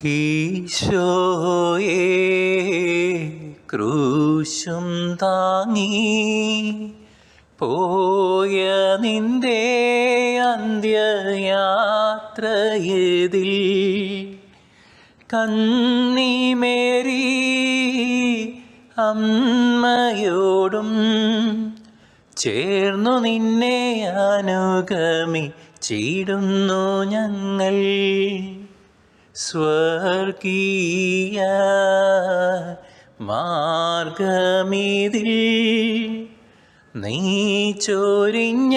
ഈശോയേ ക്രൂശും താങ്ങി പോയ നിന്റെ അന്ത്യയാത്രയതിൽ കന്നിമേരി അമ്മയോടും ചേർന്നു നിന്നെ അനുഗമിച്ചിടുന്നു ഞങ്ങൾ. സ്വർഗീയ മാർഗമിതിൽ നീ ചൊരിഞ്ഞ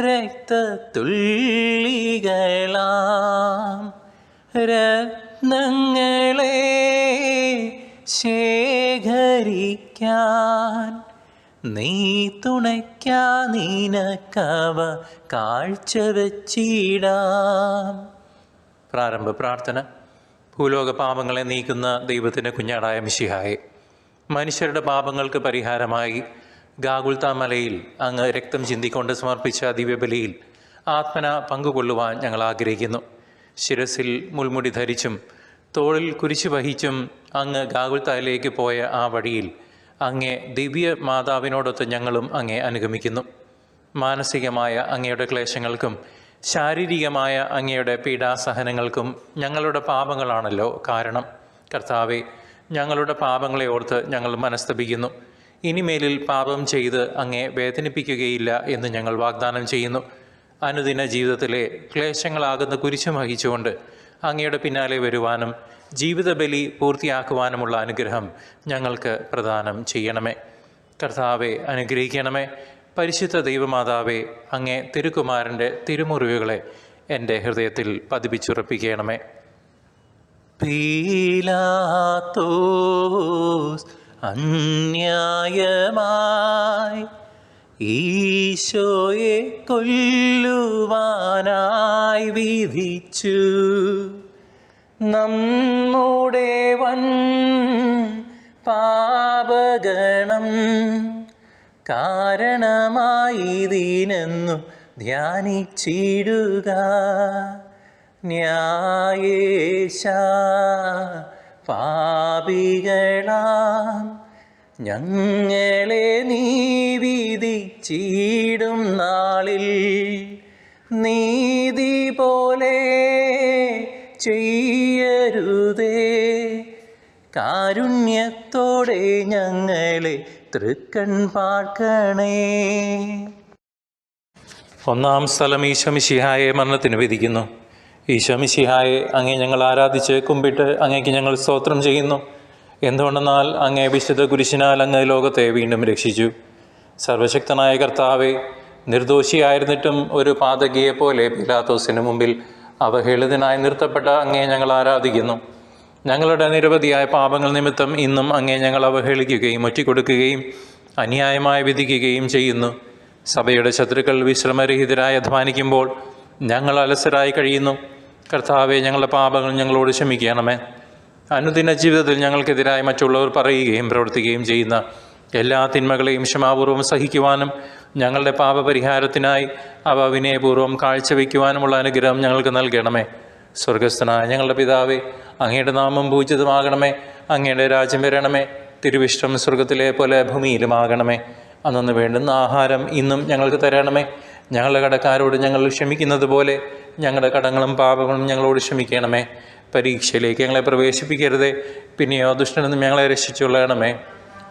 രക്തത്തുള്ളികളാം രത്നങ്ങളെ ശേഖരിക്കാൻ നീ തുണയ്ക്കാ നിനക്കവ കാഴ്ചവെച്ചിടാം. പ്രാരംഭ പ്രാർത്ഥന. ഭൂലോക പാപങ്ങളെ നീക്കുന്ന ദൈവത്തിൻ്റെ കുഞ്ഞാടായ മിശിഹായെ, മനുഷ്യരുടെ പാപങ്ങൾക്ക് പരിഹാരമായി ഗാഗുൽത്ത മലയിൽ അങ്ങ് രക്തം ചിന്തിക്കൊണ്ട് സമർപ്പിച്ച ദിവ്യബലിയിൽ ആത്മന പങ്കുകൊള്ളുവാൻ ഞങ്ങൾ ആഗ്രഹിക്കുന്നു. ശിരസിൽ മുൾമുടി ധരിച്ചും തോളിൽ കുരിശു വഹിച്ചും അങ്ങ് ഗാഗുൽത്തയിലേക്ക് പോയ ആ വഴിയിൽ അങ്ങേ ദിവ്യ മാതാവിനോടൊത്ത് ഞങ്ങളും അങ്ങേ അനുഗമിക്കുന്നു. മാനസികമായ അങ്ങയുടെ ക്ലേശങ്ങൾക്കും ശാരീരികമായ അങ്ങയുടെ പീഡാസഹനങ്ങൾക്കും ഞങ്ങളുടെ പാപങ്ങളാണല്ലോ കാരണം. കർത്താവെ, ഞങ്ങളുടെ പാപങ്ങളെ ഓർത്ത് ഞങ്ങൾ മനസ്തപിക്കുന്നു. ഇനിമേലിൽ പാപം ചെയ്ത് അങ്ങേ വേദനിപ്പിക്കുകയില്ല എന്ന് ഞങ്ങൾ വാഗ്ദാനം ചെയ്യുന്നു. അനുദിന ജീവിതത്തിലെ ക്ലേശങ്ങളാകുന്ന കുരിശു വഹിച്ചുകൊണ്ട് അങ്ങയുടെ പിന്നാലെ വരുവാനും ജീവിതബലി പൂർത്തിയാക്കുവാനുമുള്ള അനുഗ്രഹം ഞങ്ങൾക്ക് പ്രദാനം ചെയ്യണമേ. കർത്താവെ, അനുഗ്രഹിക്കണമേ. പരിശുദ്ധ ദൈവമാതാവെ, അങ്ങേ തിരുക്കുമാരൻ്റെ തിരുമുറിവുകളെ എൻ്റെ ഹൃദയത്തിൽ പതിപ്പിച്ചുറപ്പിക്കണമേ. പീലാത്തോസ് അന്യായമായി ഈശോയെ കൊല്ലുവാനായി വിധിച്ചു. നമ്മുടെ വൻ പാപഗണം കാരണമായതിനെന്നു ധ്യാനിച്ചിടുക. ന്യായേശ പാപികളാം ഞങ്ങളെ നീ വിധിച്ചിടും നാളിൽ നീതി പോലെ ചെയ്യരുതേ. കാരുണ്യത്തോടെ ഞങ്ങളെ തൃക്കൺ പാർക്കണേ. ഒന്നാം സ്ഥലം ഈശോമിശിഹായെ മരണത്തിന് വിധിക്കുന്നു. ഈശോമിശിഹായെ, അങ്ങേ ഞങ്ങൾ ആരാധിച്ച് കുമ്പിട്ട് അങ്ങേക്ക് ഞങ്ങൾ സ്തോത്രം ചെയ്യുന്നു. എന്തുകൊണ്ടെന്നാൽ അങ്ങേ വിശുദ്ധ കുരിശിനാൽ അങ്ങ് ലോകത്തെ വീണ്ടും രക്ഷിച്ചു. സർവശക്തനായ കർത്താവെ, നിർദോഷിയായിരുന്നിട്ടും ഒരു പാതകിയെപ്പോലെ പിലാത്തോസിന് മുമ്പിൽ അവഹേളിതനായി നിർത്തപ്പെട്ട അങ്ങേ ഞങ്ങൾ ആരാധിക്കുന്നു. ഞങ്ങളുടെ നിരവധിയായ പാപങ്ങൾ നിമിത്തം ഇന്നും അങ്ങേ ഞങ്ങൾ അവഹേളിക്കുകയും ഒറ്റിക്കൊടുക്കുകയും അന്യായമായി വിധിക്കുകയും ചെയ്യുന്നു. സഭയുടെ ശത്രുക്കൾ വിശ്രമരഹിതരായി അധ്വാനിക്കുമ്പോൾ ഞങ്ങൾ അലസരായി കഴിയുന്നു. കർത്താവെ, ഞങ്ങളുടെ പാപങ്ങൾ ഞങ്ങളോട് ക്ഷമിക്കണമേ. അനുദിന ജീവിതത്തിൽ ഞങ്ങൾക്കെതിരായി മറ്റുള്ളവർ പറയുകയും പ്രവർത്തിക്കുകയും ചെയ്യുന്ന എല്ലാ തിന്മകളെയും ക്ഷമാപൂർവ്വം സഹിക്കുവാനും ഞങ്ങളുടെ പാപപരിഹാരത്തിനായി അവ വിനയപൂർവ്വം കാഴ്ചവെക്കുവാനുമുള്ള അനുഗ്രഹം ഞങ്ങൾക്ക് നൽകണമേ. സ്വർഗസ്ഥനായ ഞങ്ങളുടെ പിതാവേ, അങ്ങയുടെ നാമം പൂജിതമാകണമേ. അങ്ങയുടെ രാജ്യം വരണമേ. തിരുവിഷ്ടം സ്വർഗത്തിലെ പോലെ ഭൂമിയിലുമാകണമേ. അന്നു വേണ്ടുന്ന ആഹാരം ഇന്നും ഞങ്ങൾക്ക് തരണമേ. ഞങ്ങളുടെ കടക്കാരോട് ഞങ്ങൾ ക്ഷമിക്കുന്നത് പോലെ ഞങ്ങളുടെ കടങ്ങളും പാപങ്ങളും ഞങ്ങളോട് ക്ഷമിക്കണമേ. പരീക്ഷയിലേക്ക് ഞങ്ങളെ പ്രവേശിപ്പിക്കരുതേ, പിന്നെയോ ദുഷ്ടനിൽ നിന്നും ഞങ്ങളെ രക്ഷിച്ചുകൊള്ളണമേ.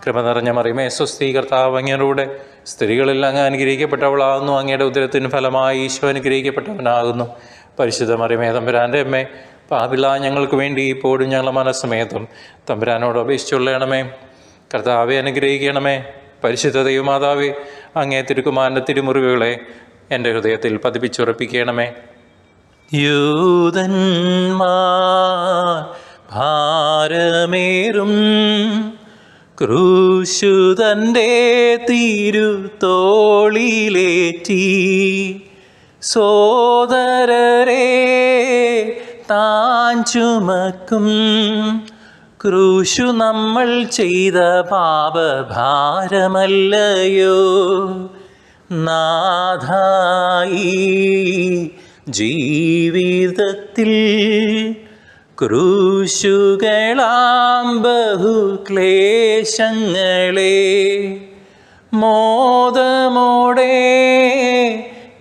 കൃപ നിറഞ്ഞ മറിയമേ, സ്വസ്തി, കർത്താവ് അങ്ങയോടുകൂടെ സ്ത്രീകളിൽ അങ്ങ് അനുഗ്രഹിക്കപ്പെട്ടവളാകുന്നു. അങ്ങയുടെ ഉദരത്തിന് ഫലമായി ഈശോ അനുഗ്രഹിക്കപ്പെട്ടവനാകുന്നു. പരിശുദ്ധ മറിയമേ, തമ്പുരാൻ്റെ അമ്മേ, പാപികളായ ഞങ്ങൾക്ക് വേണ്ടി ഇപ്പോഴും ഞങ്ങളുടെ മനസ്സമേതം തമ്പുരാനോട് അപേക്ഷിച്ചുകൊള്ളണമേ. കർത്താവെ, അനുഗ്രഹിക്കണമേ. പരിശുദ്ധ ദൈവമാതാവേ, അങ്ങേ തിരുക്കുമാരൻ്റെ തിരുമുറിവുകളെ എൻ്റെ ഹൃദയത്തിൽ പതിപ്പിച്ചുറപ്പിക്കണമേ. യൂതന്മാർ ഭാരമേറും ക്രൂശു തൻ്റെ തിരുത്തോളിലേറ്റി സോദരരെ താൻ ചുമക്കും ക്രൂശു നമ്മൾ ചെയ്ത പാപഭാരമല്ലയോ. നാഥായി ജീവിതത്തിൽ ക്രൂശുകളാം ബഹുക്ലേശങ്ങളെ മോദമോടെ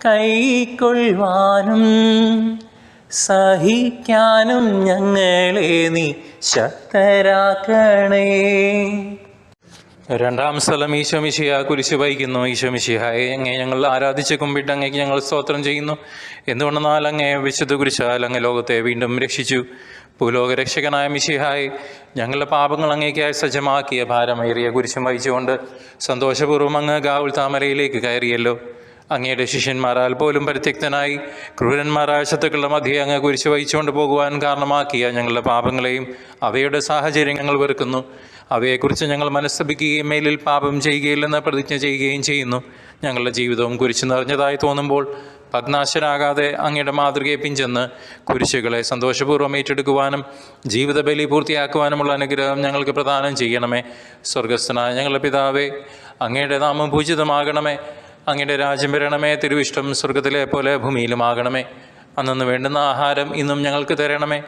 കൈക്കൊള്ളുവാനും സഹിക്കാനും ഞങ്ങളെ നീ ശക്തരാക്കണേ. രണ്ടാം സ്ഥലം ഈശോ മിശിഹ കുരിശ് വഹിക്കുന്നു. ഈശോ മിശിഹായെ അങ്ങേ ഞങ്ങൾ ആരാധിച്ച് കുമ്പിട്ട് അങ്ങേക്ക് ഞങ്ങൾ സ്തോത്രം ചെയ്യുന്നു. എന്തുകൊണ്ടെന്നാൽ അങ്ങേ വിശുദ്ധ കുരിശാൽ അങ്ങ് ലോകത്തെ വീണ്ടും രക്ഷിച്ചു. ഭൂലോക രക്ഷകനായ മിശിഹായെ ഞങ്ങളുടെ പാപങ്ങൾ അങ്ങേക്കായി സജ്ജമാക്കിയ ഭാരമേറിയ കുരിശും വഹിച്ചുകൊണ്ട് സന്തോഷപൂർവ്വം അങ്ങ് ഗാവുൽ താമരയിലേക്ക് കയറിയല്ലോ. അങ്ങയുടെ ശിഷ്യന്മാരാൽ പോലും പരിത്യക്തനായി ക്രൂരന്മാരായ ശത്രുക്കളുടെ മധ്യേ അങ്ങ് കുരിശ് വഹിച്ചുകൊണ്ട് പോകുവാൻ കാരണമാക്കിയ ഞങ്ങളുടെ പാപങ്ങളെയും അവയുടെ സാഹചര്യം ഞങ്ങൾ വെറുക്കുന്നു. അവയെക്കുറിച്ച് ഞങ്ങൾ മനസ്തപിക്കുകയും മേലിൽ പാപം ചെയ്യുകയില്ലെന്ന് പ്രതിജ്ഞ ചെയ്യുകയും ചെയ്യുന്നു. ഞങ്ങളുടെ ജീവിതവും കുരിശ് നിറഞ്ഞതായി തോന്നുമ്പോൾ ഭഗ്നാശരാകാതെ അങ്ങയുടെ മാതൃകയെ പിഞ്ചെന്ന് കുരിശുകളെ സന്തോഷപൂർവ്വം ഏറ്റെടുക്കുവാനും ജീവിത ബലി പൂർത്തിയാക്കുവാനുമുള്ള അനുഗ്രഹം ഞങ്ങൾക്ക് പ്രദാനം ചെയ്യണമേ. സ്വർഗസ്ഥനായ ഞങ്ങളുടെ പിതാവേ, അങ്ങയുടെ നാമം പൂജിതമാകണമേ. അങ്ങയുടെ രാജ്യം വരണമേ. തിരുവിഷ്ടം സ്വർഗത്തിലെ പോലെ ഭൂമിയിലുമാകണമേ. അന്നു വേണ്ടുന്ന ആഹാരം ഇന്നും ഞങ്ങൾക്ക് തരണമേ.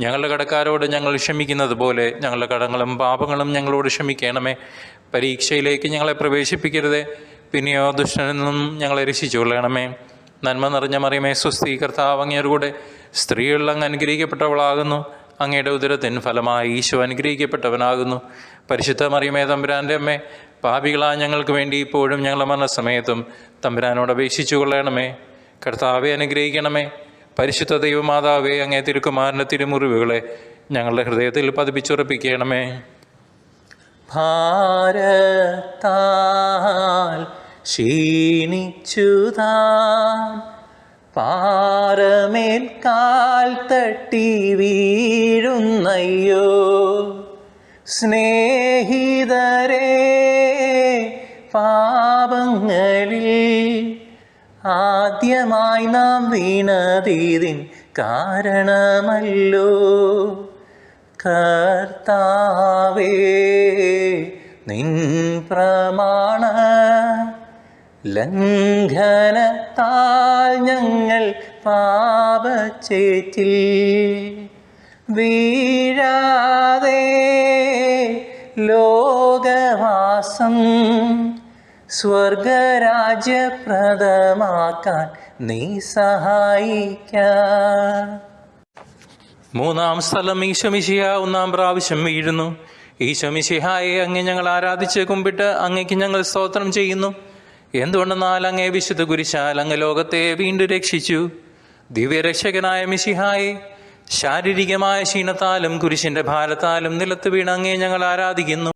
ഞങ്ങളുടെ കടക്കാരോട് ഞങ്ങൾ ക്ഷമിക്കുന്നത് പോലെ ഞങ്ങളുടെ കടങ്ങളും പാപങ്ങളും ഞങ്ങളോട് ക്ഷമിക്കണമേ. പരീക്ഷയിലേക്ക് ഞങ്ങളെ പ്രവേശിപ്പിക്കരുതേ, പിന്നെയോ ദുഷ്ടനിൽ നിന്നും ഞങ്ങളെ രക്ഷിച്ചുകൊള്ളണമേ. നന്മ നിറഞ്ഞ മറിയമേ സ്വസ്തി, കർത്താവ് അങ്ങയുടെ കൂടെ സ്ത്രീകളിൽ അങ്ങ് അനുഗ്രഹിക്കപ്പെട്ടവളാകുന്നു. അങ്ങയുടെ ഉദരത്തിൻ ഫലമായി ഈശോ അനുഗ്രഹിക്കപ്പെട്ടവനാകുന്നു. പരിശുദ്ധ മറിയമേ തമ്പുരാൻ്റെ അമ്മേ, പാപികളായ ഞങ്ങൾക്ക് വേണ്ടി ഇപ്പോഴും ഞങ്ങളുടെ മരണസമയത്തും തമ്പുരാനോട് അപേക്ഷിച്ചു കൊള്ളണമേ. കർത്താവെ അനുഗ്രഹിക്കണമേ. പരിശുദ്ധ ദൈവമാതാവേ, അങ്ങേ തിരുക്കുമാരൻ്റെ തിരുമുറിവുകളെ ഞങ്ങളുടെ ഹൃദയത്തിൽ പതിപ്പിച്ചുറപ്പിക്കണമേ. ഭാരത്താൽ ക്ഷീണിച്ചുതാൻ പാറമേൽ കാൽ തട്ടി വീഴുന്നയ്യോ സ്നേഹിതരേ, പാപങ്ങളിൽ ആദ്യമായി നാം വീണതീതിൻ കാരണമല്ലോ. കർത്താവേ, നിൻ പ്രമാണ ലംഘനത്താൽ ഞങ്ങൾ പാപച്ചേറ്റിൽ വീഴാതെ ലോകവാസം സ്വർഗരാജ്യപ്രദമാക്കാൻ നീ സഹായിക്ക. മൂന്നാം സ്ഥലം ഈശോ മിശിഹ ഒന്നാം പ്രാവശ്യം വീഴുന്നു. ഈശോ മിശിഹായെ അങ്ങേ ഞങ്ങൾ ആരാധിച്ച് കുമ്പിട്ട് അങ്ങേക്ക് ഞങ്ങൾ സ്തോത്രം ചെയ്യുന്നു. എന്തുകൊണ്ടെന്നാൽ അങ്ങേ വിശുദ്ധ കുരിശാൽ അങ്ങ് ലോകത്തെ വീണ്ടും രക്ഷിച്ചു. ദിവ്യരക്ഷകനായ മിശിഹായെ, ശാരീരികമായ ക്ഷീണത്താലും കുരിശിന്റെ ഭാരത്താലും നിലത്ത് വീണ് അങ്ങേ ഞങ്ങൾ ആരാധിക്കുന്നു.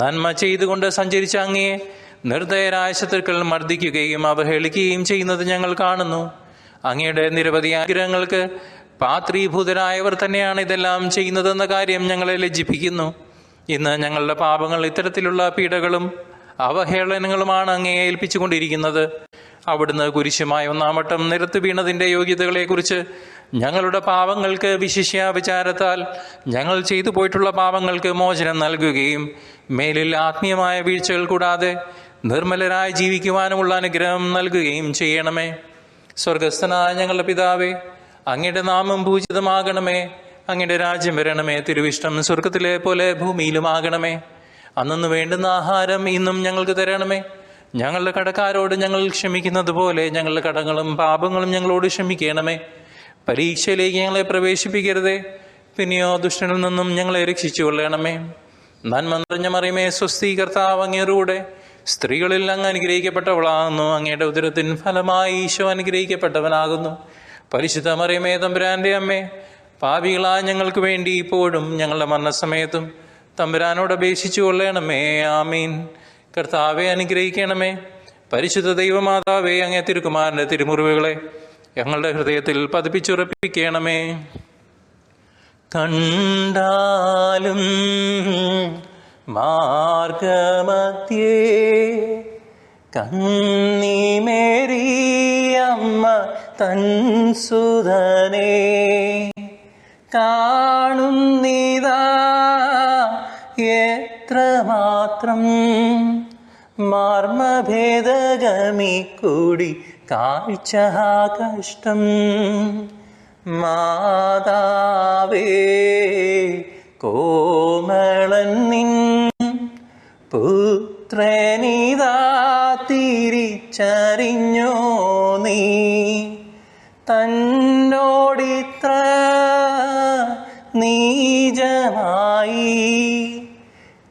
നന്മ ചെയ്തുകൊണ്ട് സഞ്ചരിച്ച അങ്ങയെ നിർദ്ദയരായ ശത്രുക്കൾ മർദ്ദിക്കുകയും അവഹേളിക്കുകയും ചെയ്യുന്നത് ഞങ്ങൾ കാണുന്നു. അങ്ങയുടെ നിരവധി ആഗ്രഹങ്ങൾക്ക് പാത്രീഭൂതരായവർ തന്നെയാണ് ഇതെല്ലാം ചെയ്യുന്നതെന്ന കാര്യം ഞങ്ങളെ ലജ്ജിപ്പിക്കുന്നു. ഇന്ന് ഞങ്ങളുടെ പാപങ്ങൾ ഇത്തരത്തിലുള്ള പീഡകളും അവഹേളനങ്ങളുമാണ് അങ്ങയെ ഏൽപ്പിച്ചുകൊണ്ടിരിക്കുന്നത്. അവിടുന്ന് കുരിശുമായി ഒന്നാമട്ടം നിരത്ത് വീണതിൻ്റെ യോഗ്യതകളെക്കുറിച്ച് ഞങ്ങളുടെ പാപങ്ങൾക്ക് വിശിഷ്യ വിചാരത്താൽ ഞങ്ങൾ ചെയ്തു പോയിട്ടുള്ള പാപങ്ങൾക്ക് മോചനം നൽകുകയും മേലിൽ ആത്മീയമായ വീഴ്ചകൾ കൂടാതെ നിർമ്മലരായി ജീവിക്കുവാനുമുള്ള അനുഗ്രഹം നൽകുകയും ചെയ്യണമേ. സ്വർഗസ്ഥനായ ഞങ്ങളുടെ പിതാവേ, അങ്ങയുടെ നാമം പൂജിതമാകണമേ. അങ്ങയുടെ രാജ്യം വരണമേ. തിരുവിഷ്ടം സ്വർഗത്തിലെ പോലെ ഭൂമിയിലുമാകണമേ. അന്നു വേണ്ടുന്ന ആഹാരം ഇന്നും ഞങ്ങൾക്ക് തരണമേ. ഞങ്ങളുടെ കടക്കാരോട് ഞങ്ങൾ ക്ഷമിക്കുന്നത് പോലെ ഞങ്ങളുടെ കടങ്ങളും പാപങ്ങളും ഞങ്ങളോട് ക്ഷമിക്കണമേ. പരീക്ഷയിലേക്ക് ഞങ്ങളെ പ്രവേശിപ്പിക്കരുതേ, പിന്നെയോ ദുഷ്ടനിൽ നിന്നും ഞങ്ങളെ രക്ഷിച്ചു കൊള്ളണമേ. നന്മ നിറഞ്ഞ മറിയമേ സ്വസ്തി, കർത്താവ് അങ്ങയുടെ കൂടെ സ്ത്രീകളിൽ അങ്ങ് അനുഗ്രഹിക്കപ്പെട്ടവളാകുന്നു. അങ്ങയുടെ ഉദരത്തിൻ ഫലമായി ഈശോ അനുഗ്രഹിക്കപ്പെട്ടവനാകുന്നു. പരിശുദ്ധ മറിയമേ തമ്പുരാൻ്റെ അമ്മേ, പാപികളായ ഞങ്ങൾക്ക് വേണ്ടി ഇപ്പോഴും ഞങ്ങളുടെ മരണസമയത്തും തമ്പുരാനോട് അപേക്ഷിച്ചു കൊള്ളണമേ. ആമീൻ. കർത്താവെ അനുഗ്രഹിക്കണമേ. പരിശുദ്ധ ദൈവമാതാവേ, അങ്ങേ തിരുക്കുമാരൻ്റെ തിരുമുറിവുകളെ ഞങ്ങളുടെ ഹൃദയത്തിൽ പതിപ്പിച്ചുറപ്പിക്കണമേ. കണ്ടാലും മാർഗമധ്യേ കന്നിമേരിയമ്മ തൻ സുതനെ കാണുന്നിതാ എത്രമാത്രം മാർമ്മഭേദഗമി കൂടി കാഴ്ച കഷ്ടം മാതാവേ കോമളൻ നിൻ പുത്രനിതാ തിരിച്ചറിഞ്ഞോ നീ തന്നോടിത്ര നീചമായി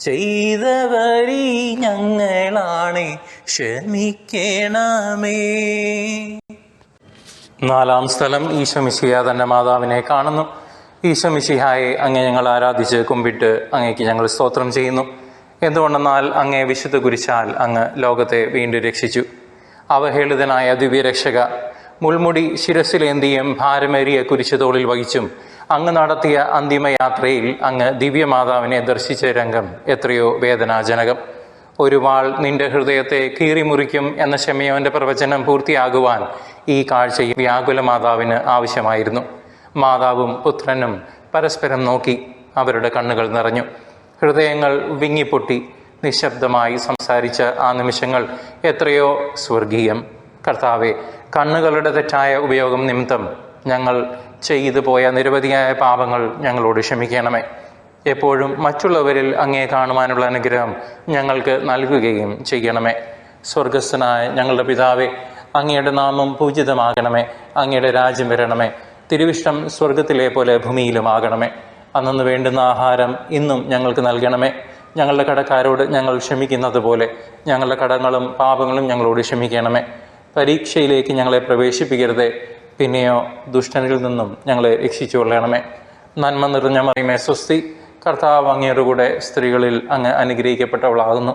ചെയ്തവരി ഞങ്ങളാണെ ക്ഷമിക്കണമേ. നാലാം സ്ഥലം ഈശോ മിശിഹ തൻ്റെ മാതാവിനെ കാണുന്നു. ഈശോ മിശിഹായെ അങ്ങേ ഞങ്ങൾ ആരാധിച്ച് കുമ്പിട്ട് അങ്ങേക്ക് ഞങ്ങൾ സ്തോത്രം ചെയ്യുന്നു. എന്തുകൊണ്ടെന്നാൽ അങ്ങേ വിശുദ്ധ കുരിശാൽ അങ്ങ് ലോകത്തെ വീണ്ടും രക്ഷിച്ചു. അവഹേളിതനായ ദിവ്യരക്ഷക മുൾമുടി ശിരസിലേന്തിയും ഭാരമേറിയ കുരിശുതോളിൽ വഹിച്ചും അങ്ങ് നടത്തിയ അന്തിമയാത്രയിൽ അങ്ങ് ദിവ്യമാതാവിനെ ദർശിച്ച രംഗം എത്രയോ വേദനാജനകം. ഒരു വാൾ നിന്റെ ഹൃദയത്തെ കീറിമുറിക്കും എന്ന ശമയോന്റെ പ്രവചനം പൂർത്തിയാകുവാൻ ഈ കാഴ്ചയും വ്യാകുല മാതാവിന് ആവശ്യമായിരുന്നു. മാതാവും പുത്രനും പരസ്പരം നോക്കി. അവരുടെ കണ്ണുകൾ നിറഞ്ഞു. ഹൃദയങ്ങൾ വിങ്ങിപ്പൊട്ടി. നിശബ്ദമായി സംസാരിച്ച ആ നിമിഷങ്ങൾ എത്രയോ സ്വർഗീയം. കർത്താവെ, കണ്ണുകളുടെ തെറ്റായ ഉപയോഗം നിമിത്തം ഞങ്ങൾ ചെയ്തു പോയ നിരവധിയായ പാപങ്ങൾ ഞങ്ങളോട് ക്ഷമിക്കണമേ. എപ്പോഴും മറ്റുള്ളവരിൽ അങ്ങേ കാണുവാനുള്ള അനുഗ്രഹം ഞങ്ങൾക്ക് നൽകുകയും ചെയ്യണമേ. സ്വർഗസ്ഥനായ ഞങ്ങളുടെ പിതാവേ, അങ്ങയുടെ നാമം പൂജിതമാകണമേ. അങ്ങയുടെ രാജ്യം വരണമേ. തിരുവിഷ്ടം സ്വർഗത്തിലെ പോലെ ഭൂമിയിലുമാകണമേ. അന്നു വേണ്ടുന്ന ആഹാരം ഇന്നും ഞങ്ങൾക്ക് നൽകണമേ. ഞങ്ങളുടെ കടക്കാരോട് ഞങ്ങൾ ക്ഷമിക്കുന്നത് പോലെ ഞങ്ങളുടെ കടങ്ങളും പാപങ്ങളും ഞങ്ങളോട് ക്ഷമിക്കണമേ. പരീക്ഷയിലേക്ക് ഞങ്ങളെ പ്രവേശിപ്പിക്കരുതേ, പിന്നെയോ ദുഷ്ടനിൽ നിന്നും ഞങ്ങളെ രക്ഷിച്ചുകൊള്ളണമേ. നന്മ നിറഞ്ഞ മറിയമേ സ്വസ്തി, കർത്താവ് അങ്ങയുടെ കൂടെ സ്ത്രീകളിൽ അങ്ങ് അനുഗ്രഹിക്കപ്പെട്ടവളാകുന്നു.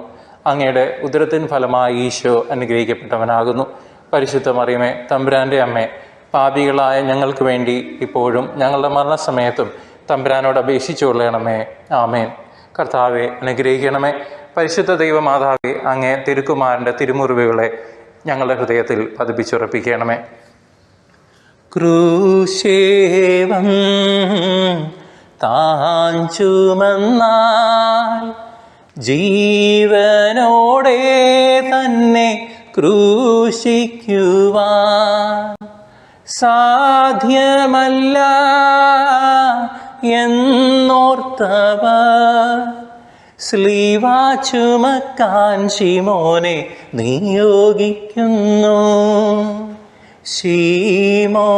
അങ്ങയുടെ ഉദരത്തിൻ ഫലമായി ഈശോ അനുഗ്രഹിക്കപ്പെട്ടവനാകുന്നു. പരിശുദ്ധ മറിയമേ, തമ്പുരാൻ്റെ അമ്മേ, പാപികളായ ഞങ്ങൾക്ക് വേണ്ടി ഇപ്പോഴും ഞങ്ങളുടെ മരണസമയത്തും തമ്പുരാനോട് അപേക്ഷിച്ചുകൊള്ളണമേ. ആമേൻ. കർത്താവെ, അനുഗ്രഹിക്കണമേ. പരിശുദ്ധ ദൈവമാതാവെ, അങ്ങേ തിരുക്കുമാരൻ്റെ തിരുമുറിവുകളെ ഞങ്ങളുടെ ഹൃദയത്തിൽ പതിപ്പിച്ചുറപ്പിക്കണമേ. ക്രൂശേവം താൻ ചുമന്നാൽ ജീവനോടെ തന്നെ ക്രൂശിക്കുവാൻ സാധ്യമല്ല എന്നോർത്തവർ സ്ലീവാ ചുമക്കാൻ ശിമോനെ നിയോഗിക്കുന്നു. ശിമോനെ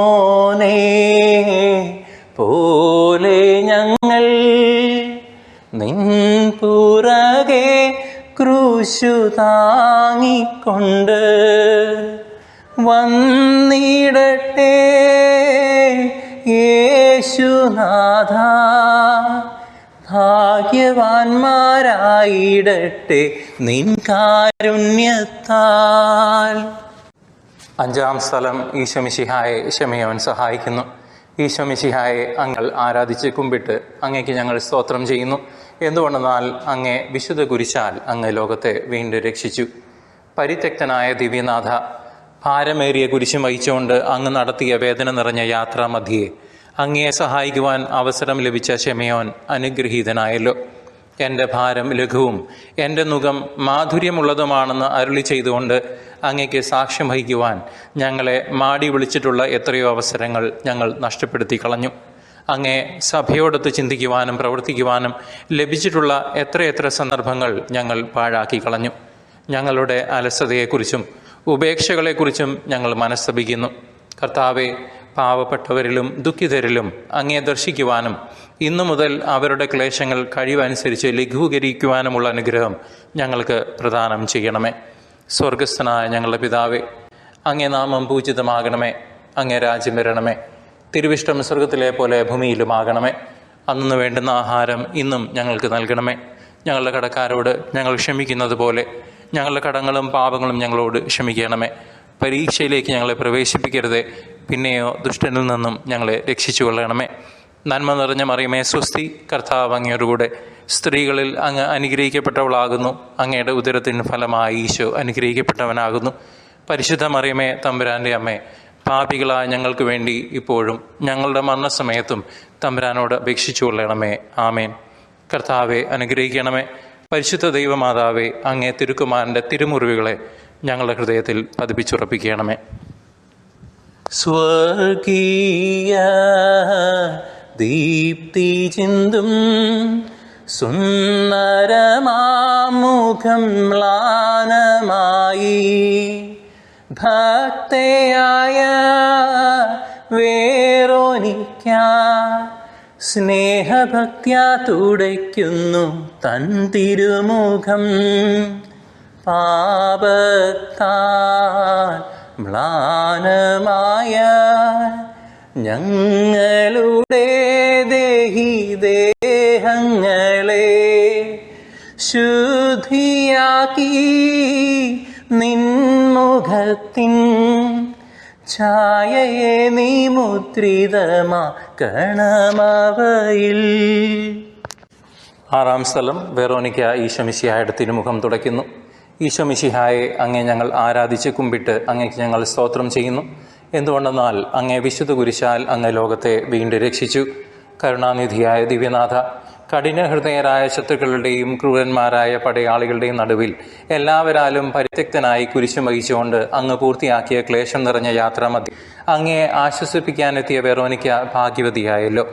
പോലെ ഞങ്ങൾ നിൻ പുറകെ ക്രൂശു താങ്ങിക്കൊണ്ട് വന്നിടട്ടെ യേശുനാഥ. ഭാഗ്യവാന്മാരായിടട്ടെ നിൻ കാരുണ്യത്താൽ. അഞ്ചാം സ്ഥലം ഈശോ മിശിഹായെ ശമയോൻ സഹായിക്കുന്നു. ഈശോ മിശിഹായെ അങ്ങ് ആരാധിച്ച് കുമ്പിട്ട് അങ്ങേക്ക് ഞങ്ങൾ സ്തോത്രം ചെയ്യുന്നു. എന്തുകൊണ്ടെന്നാൽ അങ്ങേ വിശുദ്ധ കുരിശാൽ അങ്ങ് ലോകത്തെ വീണ്ടും രക്ഷിച്ചു. പരിത്യക്തനായ ദിവ്യനാഥ, ഭാരമേറിയ കുരിശും വഹിച്ചുകൊണ്ട് അങ്ങ് നടത്തിയ വേദന നിറഞ്ഞ യാത്രാമധ്യേ അങ്ങയെ സഹായിക്കുവാൻ അവസരം ലഭിച്ച ശമയോൻ അനുഗ്രഹീതനായല്ലോ. എൻ്റെ ഭാരം ലഘുവും എൻ്റെ നുകം മാധുര്യമുള്ളതുമാണെന്ന് അരുളി ചെയ്തുകൊണ്ട് അങ്ങയ്ക്ക് സാക്ഷ്യം വഹിക്കുവാൻ ഞങ്ങളെ മാടി വിളിച്ചിട്ടുള്ള എത്രയോ അവസരങ്ങൾ ഞങ്ങൾ നഷ്ടപ്പെടുത്തി കളഞ്ഞു. അങ്ങേ സഭയോടൊത്ത് ചിന്തിക്കുവാനും പ്രവർത്തിക്കുവാനും ലഭിച്ചിട്ടുള്ള എത്രയെത്ര സന്ദർഭങ്ങൾ ഞങ്ങൾ പാഴാക്കി കളഞ്ഞു. ഞങ്ങളുടെ അലസതയെക്കുറിച്ചും ഉപേക്ഷകളെക്കുറിച്ചും ഞങ്ങൾ മനസ്തപിക്കുന്നു. കർത്താവെ, പാവപ്പെട്ടവരിലും ദുഃഖിതരിലും അങ്ങേ ദർശിക്കുവാനും ഇന്നു മുതൽ അവരുടെ ക്ലേശങ്ങൾ കഴിവനുസരിച്ച് ലഘൂകരിക്കുവാനുമുള്ള അനുഗ്രഹം ഞങ്ങൾക്ക് പ്രദാനം ചെയ്യണമേ. സ്വർഗസ്ഥനായ ഞങ്ങളുടെ പിതാവേ, അങ്ങേ നാമം പൂജിതമാകണമേ. അങ്ങേ രാജ്യം വരണമേ. തിരുവിഷ്ടം സ്വർഗത്തിലെ പോലെ ഭൂമിയിലുമാകണമേ. അന്നു വേണ്ടുന്ന ആഹാരം ഇന്നും ഞങ്ങൾക്ക് നൽകണമേ. ഞങ്ങളുടെ കടക്കാരോട് ഞങ്ങൾ ക്ഷമിക്കുന്നത് പോലെ ഞങ്ങളുടെ കടങ്ങളും പാപങ്ങളും ഞങ്ങളോട് ക്ഷമിക്കണമേ. പരീക്ഷയിലേക്ക് ഞങ്ങളെ പ്രവേശിപ്പിക്കരുതേ, പിന്നെയോ ദുഷ്ടനിൽ നിന്നും ഞങ്ങളെ രക്ഷിച്ചു കൊള്ളണമേ. നന്മ നിറഞ്ഞ മറിയമേ സ്വസ്തി, കർത്താവ് അങ്ങയോടുകൂടെ സ്ത്രീകളിൽ അങ്ങ് അനുഗ്രഹിക്കപ്പെട്ടവളാകുന്നു. അങ്ങയുടെ ഉദരത്തിന് ഫലമായി ഈശോ അനുഗ്രഹിക്കപ്പെട്ടവനാകുന്നു. പരിശുദ്ധ മറിയമേ, തമ്പുരാൻ്റെ അമ്മേ, പാപികളായ ഞങ്ങൾക്ക് വേണ്ടി ഇപ്പോഴും ഞങ്ങളുടെ മരണസമയത്തും തമ്പുരാനോട് അപേക്ഷിച്ചു കൊള്ളണമേ. ആമേൻ. കർത്താവെ, അനുഗ്രഹിക്കണമേ. പരിശുദ്ധ ദൈവമാതാവെ, അങ്ങേ തിരുക്കുമാരൻ്റെ തിരുമുറിവുകളെ ഞങ്ങളുടെ ഹൃദയത്തിൽ പതിപ്പിച്ചുറപ്പിക്കണമേ. സ്വർഗീയ ദീപ്തി ചിന്തും സുന്ദരമാമുഖം മ്ലാനമായി ഭക്തയായ വേറോനിക്ക സ്നേഹഭക്ത്യാ തുടയ്ക്കുന്നു തൻ തിരുമുഖം പാപത്താൽ മ്ലാനമായ ഞങ്ങളുടെ ദേഹങ്ങളെ ശുദ്ധിയാക്കി നിൻമുഖത്തിൻ ഛായയെ നീ മുദ്രിതമാക്കണമവയിൽ. ആറാം സ്ഥലം വെറോനിക്ക ഈശോമിശിഹായുടെ തിരുമുഖം തുടയ്ക്കുന്നു. ഈശോമിശിഹായെ അങ്ങേ ഞങ്ങൾ ആരാധിച്ച് കുമ്പിട്ട് അങ്ങേക്ക് ഞങ്ങൾ സ്തോത്രം ചെയ്യുന്നു. എന്തുകൊണ്ടെന്നാൽ അങ്ങേ വിശുദ്ധ കുരിശാൽ അങ്ങ് ലോകത്തെ വീണ്ടും രക്ഷിച്ചു. കരുണാനിധിയായ ദിവ്യനാഥ, കഠിനഹൃദയരായ ശത്രുക്കളുടെയും ക്രൂരന്മാരായ പടയാളികളുടെയും നടുവിൽ എല്ലാവരാലും പരിത്യക്തനായി കുരിശു വഹിച്ചുകൊണ്ട് അങ്ങ് പൂർത്തിയാക്കിയ ക്ലേശം നിറഞ്ഞ യാത്രാമധ്യം അങ്ങയെ ആശ്വസിപ്പിക്കാനെത്തിയ വെറോനിക്ക ഭാഗ്യവതിയായല്ലോ.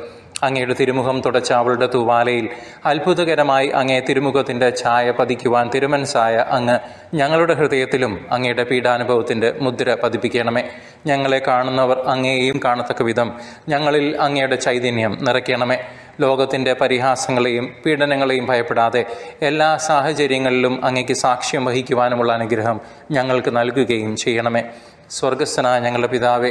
അങ്ങയുടെ തിരുമുഖം തുടച്ച അവളുടെ തൂവാലയിൽ അത്ഭുതകരമായി അങ്ങേ തിരുമുഖത്തിൻ്റെ ഛായ പതിക്കുവാൻ തിരുമനസ്സായ അങ്ങ് ഞങ്ങളുടെ ഹൃദയത്തിലും അങ്ങയുടെ പീഡാനുഭവത്തിൻ്റെ മുദ്ര പതിപ്പിക്കണമേ. ഞങ്ങളെ കാണുന്നവർ അങ്ങയെയും കാണത്തക്ക വിധം ഞങ്ങളിൽ അങ്ങയുടെ ചൈതന്യം നിറയ്ക്കണമേ. ലോകത്തിൻ്റെ പരിഹാസങ്ങളെയും പീഡനങ്ങളെയും ഭയപ്പെടാതെ എല്ലാ സാഹചര്യങ്ങളിലും അങ്ങയ്ക്ക് സാക്ഷ്യം വഹിക്കുവാനുമുള്ള അനുഗ്രഹം ഞങ്ങൾക്ക് നൽകുകയും ചെയ്യണമേ. സ്വർഗസ്ഥനായ ഞങ്ങളുടെ പിതാവേ,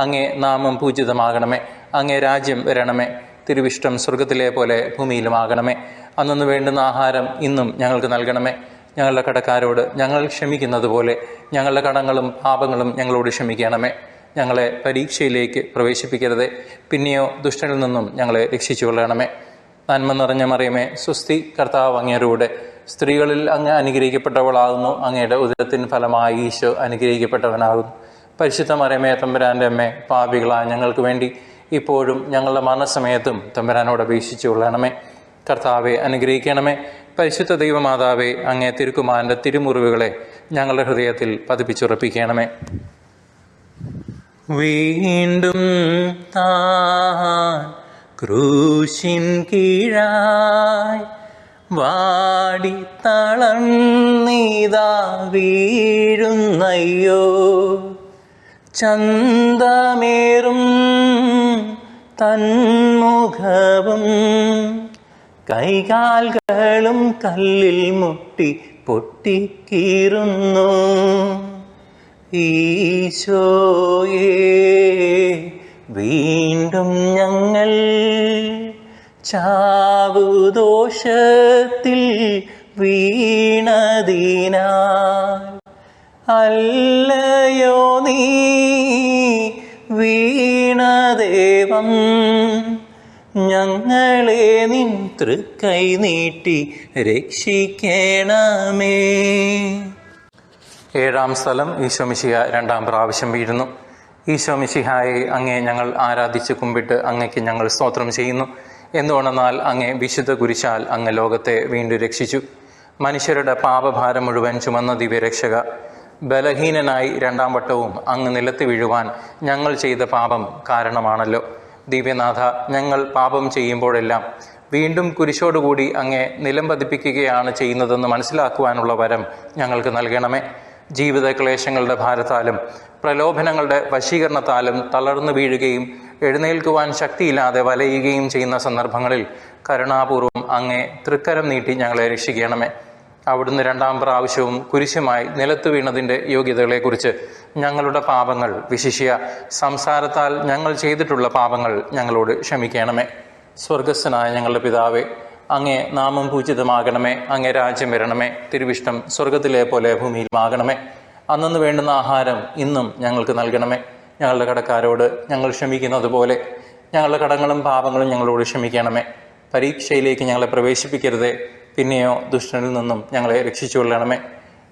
അങ്ങേ നാമം പൂജിതമാകണമേ. അങ്ങേ രാജ്യം വരണമേ. തിരുവിഷ്ടം സ്വർഗത്തിലെ പോലെ ഭൂമിയിലുമാകണമേ. അന്നു വേണ്ടുന്ന ആഹാരം ഇന്നും ഞങ്ങൾക്ക് നൽകണമേ. ഞങ്ങളുടെ കടക്കാരോട് ഞങ്ങൾ ക്ഷമിക്കുന്നത് പോലെ ഞങ്ങളുടെ കടങ്ങളും പാപങ്ങളും ഞങ്ങളോട് ക്ഷമിക്കണമേ. ഞങ്ങളെ പരീക്ഷയിലേക്ക് പ്രവേശിപ്പിക്കരുതേ, പിന്നെയോ ദുഷ്ടനിൽ നിന്നും ഞങ്ങളെ രക്ഷിച്ചുകൊള്ളണമേ. നന്മ നിറഞ്ഞ മറിയമേ, സ്വസ്തി, കർത്താവ് അങ്ങയോടുകൂടെ സ്ത്രീകളിൽ അങ്ങ് അനുഗ്രഹിക്കപ്പെട്ടവളാകുന്നു. അങ്ങയുടെ ഉദരത്തിൻ ഫലമായി ഈശോ അനുഗ്രഹിക്കപ്പെട്ടവനാകുന്നു. പരിശുദ്ധ മറിയമേ, തമ്പുരാൻ്റെ അമ്മേ, പാപികളായ ഞങ്ങൾക്ക് വേണ്ടി ഇപ്പോഴും ഞങ്ങളുടെ മരണസമയത്തും തമ്പുരാനോട് അപേക്ഷിച്ചു കൊള്ളണമേ. കർത്താവെ അനുഗ്രഹിക്കണമേ. പരിശുദ്ധ ദൈവമാതാവേ, അങ്ങേ തിരുക്കുമാരൻ്റെ തിരുമുറിവുകളെ ഞങ്ങളുടെ ഹൃദയത്തിൽ പതിപ്പിച്ചുറപ്പിക്കണമേ. വീണ്ടും താൻ ക്രൂശിൻ കീഴായി വാടിത്തളർന്നിതാ വീഴുന്നയ്യോ. ചന്തമേറും തന്മുഖവും കൈകാലുകളും കല്ലിൽ മുട്ടി പൊട്ടിക്കീറുന്നു. ഈശോയേ, വീണ്ടും ഞങ്ങൾ ചാവുദോഷത്തിൽ വീണതിനാൽ അല്ലയോ നീ വീണദേവം, ഞങ്ങളെ നിൻ തൃക്കൈ നീട്ടി രക്ഷിക്കണമേ. ഏഴാം സ്ഥലം ഈശോമിശിഹ രണ്ടാം പ്രാവശ്യം വീഴുന്നു. ഈശോമിശിഹായെ അങ്ങേ ഞങ്ങൾ ആരാധിച്ച് കുമ്പിട്ട് അങ്ങയ്ക്ക് ഞങ്ങൾ സ്തോത്രം ചെയ്യുന്നു. എന്തുകൊണ്ടെന്നാൽ അങ്ങേ വിശുദ്ധ കുരിശാൽ അങ്ങ് ലോകത്തെ വീണ്ടും രക്ഷിച്ചു. മനുഷ്യരുടെ പാപഭാരം മുഴുവൻ ചുമന്ന ദിവ്യരക്ഷക, ബലഹീനനായി രണ്ടാം വട്ടവും അങ്ങ് നിലത്ത് വീഴുവാൻ ഞങ്ങൾ ചെയ്ത പാപം കാരണമാണല്ലോ. ദിവ്യനാഥ, ഞങ്ങൾ പാപം ചെയ്യുമ്പോഴെല്ലാം വീണ്ടും കുരിശോടുകൂടി അങ്ങേ നിലം പതിപ്പിക്കുകയാണ് ചെയ്യുന്നതെന്ന് മനസ്സിലാക്കുവാനുള്ള വരം ഞങ്ങൾക്ക് നൽകണമേ. ജീവിത ക്ലേശങ്ങളുടെ ഭാരത്താലും പ്രലോഭനങ്ങളുടെ വശീകരണത്താലും തളർന്നു വീഴുകയും എഴുന്നേൽക്കുവാൻ ശക്തിയില്ലാതെ വലയുകയും ചെയ്യുന്ന സന്ദർഭങ്ങളിൽ കരുണാപൂർവം അങ്ങേ തൃക്കരം നീട്ടി ഞങ്ങളെ രക്ഷിക്കണമേ. അവിടുന്ന് രണ്ടാം പ്രാവശ്യവും കുരിശുമായി നിലത്തു വീണതിൻ്റെ യോഗ്യതകളെക്കുറിച്ച് ഞങ്ങളുടെ പാപങ്ങൾ, വിശിഷ്യ സംസാരത്താൽ ഞങ്ങൾ ചെയ്തിട്ടുള്ള പാപങ്ങൾ ഞങ്ങളോട് ക്ഷമിക്കണമേ. സ്വർഗസ്ഥനായ ഞങ്ങളുടെ പിതാവേ, അങ്ങേ നാമം പൂജിതമാകണമേ. അങ്ങേ രാജ്യം വരണമേ. തിരുവിഷ്ടം സ്വർഗത്തിലെ പോലെ ഭൂമിയിലുമാകണമേ. അന്നു വേണ്ടുന്ന ആഹാരം ഇന്നും ഞങ്ങൾക്ക് നൽകണമേ. ഞങ്ങളുടെ കടക്കാരോട് ഞങ്ങൾ ക്ഷമിക്കുന്നത് പോലെ ഞങ്ങളുടെ കടങ്ങളും പാപങ്ങളും ഞങ്ങളോട് ക്ഷമിക്കണമേ. പരീക്ഷയിലേക്ക് ഞങ്ങളെ പ്രവേശിപ്പിക്കരുതേ, പിന്നെയോ ദുഷ്ടനിൽ നിന്നും ഞങ്ങളെ രക്ഷിച്ചുകൊള്ളണമേ.